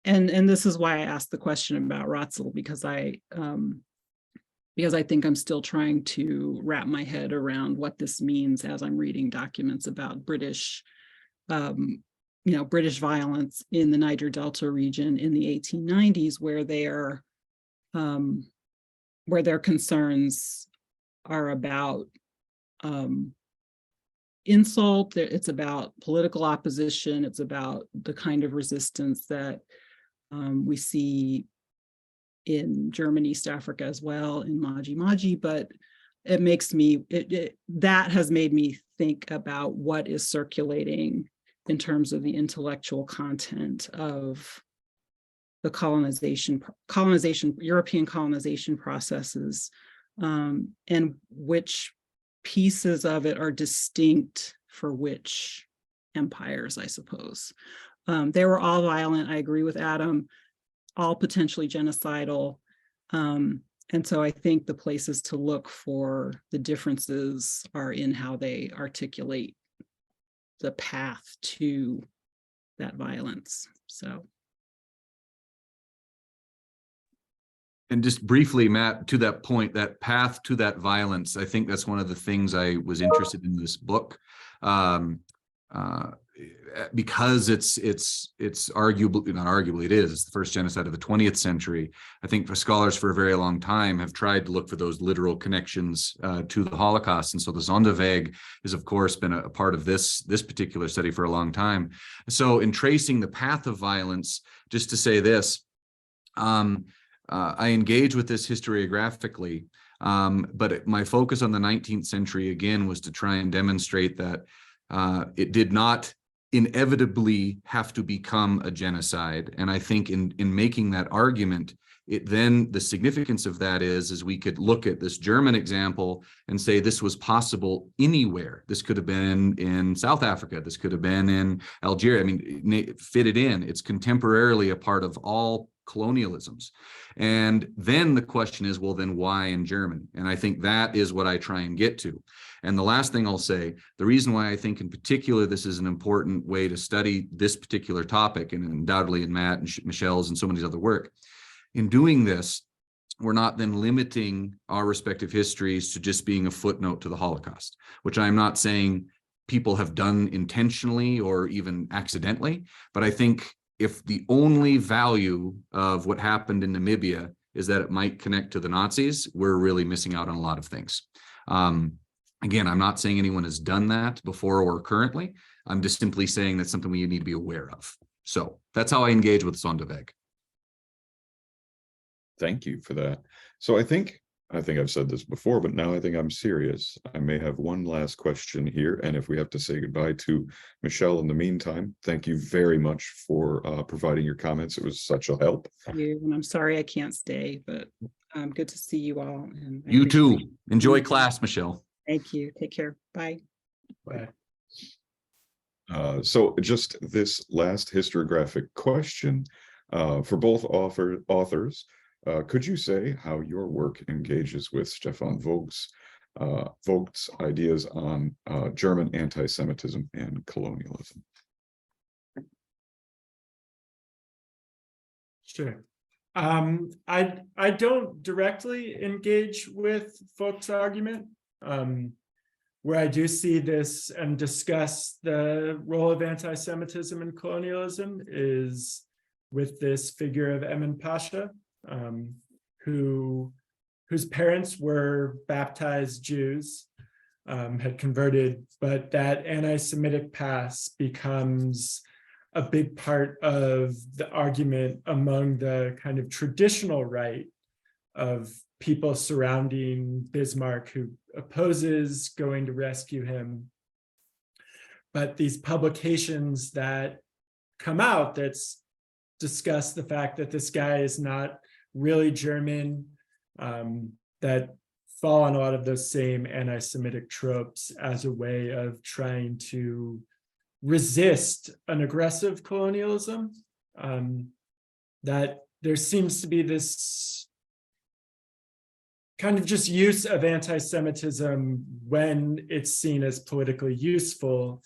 this is why I asked the question about Ratzel, because I think I'm still trying to wrap my head around what this means as I'm reading documents about British violence in the Niger Delta region in the 1890s, where their concerns are about insult, it's about political opposition, it's about the kind of resistance that we see in Germany, East Africa as well, in Maji, but it makes me, that has made me think about what is circulating in terms of the intellectual content of the European colonization processes, and which pieces of it are distinct for which empires, I suppose. They were all violent, I agree with Adam, all potentially genocidal. And so I think the places to look for the differences are in how they articulate the path to that violence. So. And just briefly, Matt, to that point, that path to that violence, I think that's one of the things I was interested in this book. because it's arguably, not arguably, it is the first genocide of the 20th century. I think scholars for a very long time have tried to look for those literal connections to the Holocaust. And so the Sonderweg has, of course, been a part of this particular study for a long time. So in tracing the path of violence, just to say this, I engage with this historiographically, but my focus on the 19th century, again, was to try and demonstrate that it did not inevitably have to become a genocide. And I think in making that argument, the significance of that is we could look at this German example and say this was possible anywhere. This could have been in South Africa. This could have been in Algeria. I mean, fit it in. It's contemporarily a part of all colonialisms. And then the question is, well, then why in Germany? And I think that is what I try and get to. And the last thing I'll say, the reason why I think in particular this is an important way to study this particular topic, and undoubtedly in Matt and Michelle's and so many other work, in doing this, we're not then limiting our respective histories to just being a footnote to the Holocaust, which I'm not saying people have done intentionally or even accidentally, but I think if the only value of what happened in Namibia is that it might connect to the Nazis, we're really missing out on a lot of things. Again, I'm not saying anyone has done that before or currently. I'm just simply saying that's something we need to be aware of. So that's how I engage with Sonderweg. Thank you for that. So I think I've said this before, but now I think I'm serious. I may have one last question here. And if we have to say goodbye to Michelle in the meantime, thank you very much for providing your comments. It was such a help. Thank you. And I'm sorry I can't stay, but good to see you all. And I You too. appreciate- Enjoy class, Michelle. Thank you. Take care. Bye. Bye. So just this last historiographic question for both authors. Could you say how your work engages with Stefan Vogt's ideas on German anti-Semitism and colonialism? Sure. I don't directly engage with Vogt's argument. Where I do see this and discuss the role of anti-Semitism and colonialism is with this figure of Emin Pasha, whose parents were baptized Jews, had converted, but that anti-Semitic past becomes a big part of the argument among the kind of traditional right of people surrounding Bismarck who opposes going to rescue him. But these publications that come out that's discuss the fact that this guy is not really German, that fall on a lot of those same anti-Semitic tropes as a way of trying to resist an aggressive colonialism, that there seems to be this kind of just use of anti-Semitism when it's seen as politically useful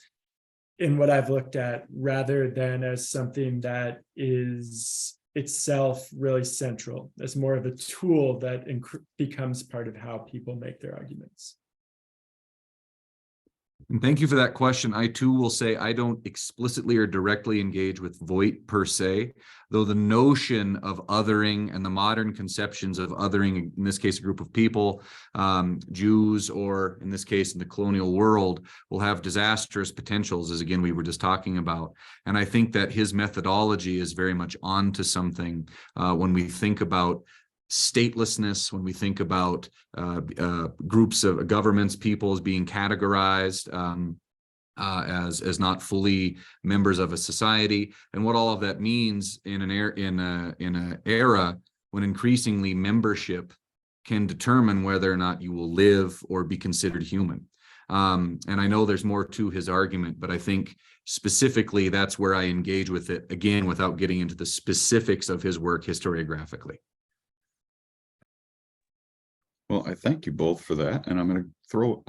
in what I've looked at, rather than as something that is itself really central, as more of a tool that becomes part of how people make their arguments. And thank you for that question. I too will say I don't explicitly or directly engage with Voigt per se, though the notion of othering and the modern conceptions of othering, in this case, a group of people, Jews, or in this case, in the colonial world, will have disastrous potentials, as again, we were just talking about. And I think that his methodology is very much onto something when we think about statelessness, when we think about groups of governments, peoples being categorized as not fully members of a society, and what all of that means in an era when increasingly membership can determine whether or not you will live or be considered human. And I know there's more to his argument, but I think specifically that's where I engage with it, again, without getting into the specifics of his work historiographically. Well, I thank you both for that. And I'm going to throw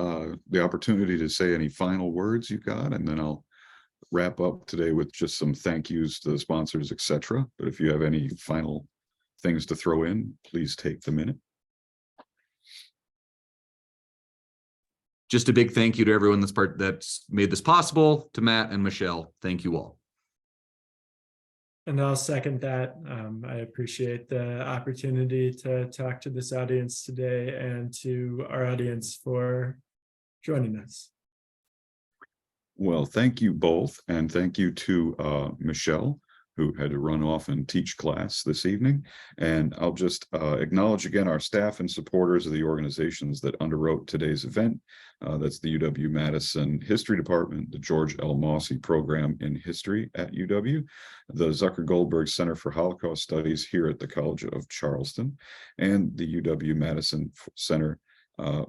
the opportunity to say any final words you got, and then I'll wrap up today with just some thank yous to the sponsors, etc. But if you have any final things to throw in, please take the minute. just a big thank you to everyone that's made this possible, to Matt and Michelle. Thank you all. And I'll second that. I appreciate the opportunity to talk to this audience today and to our audience for joining us. Well, thank you both, and thank you to Michelle, who had to run off and teach class this evening. And I'll just acknowledge again our staff and supporters of the organizations that underwrote today's event. That's the UW-Madison History Department, the George L. Mosse Program in History at UW, the Zucker Goldberg Center for Holocaust Studies here at the College of Charleston, and the UW-Madison Center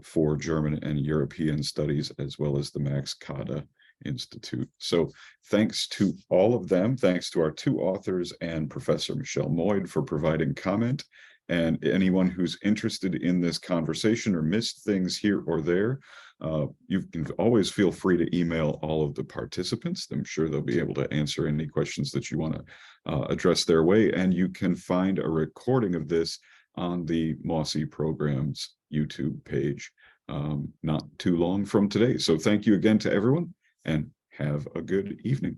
for German and European Studies, as well as the Max Kade Institute. So thanks to all of them, thanks to our two authors and Professor Michelle Moyd for providing comment. And anyone who's interested in this conversation or missed things here or there, you can always feel free to email all of the participants. I'm sure they'll be able to answer any questions that you want to address their way. And you can find a recording of this on the Mosse Program's YouTube page not too long from today. So thank you again to everyone, and have a good evening.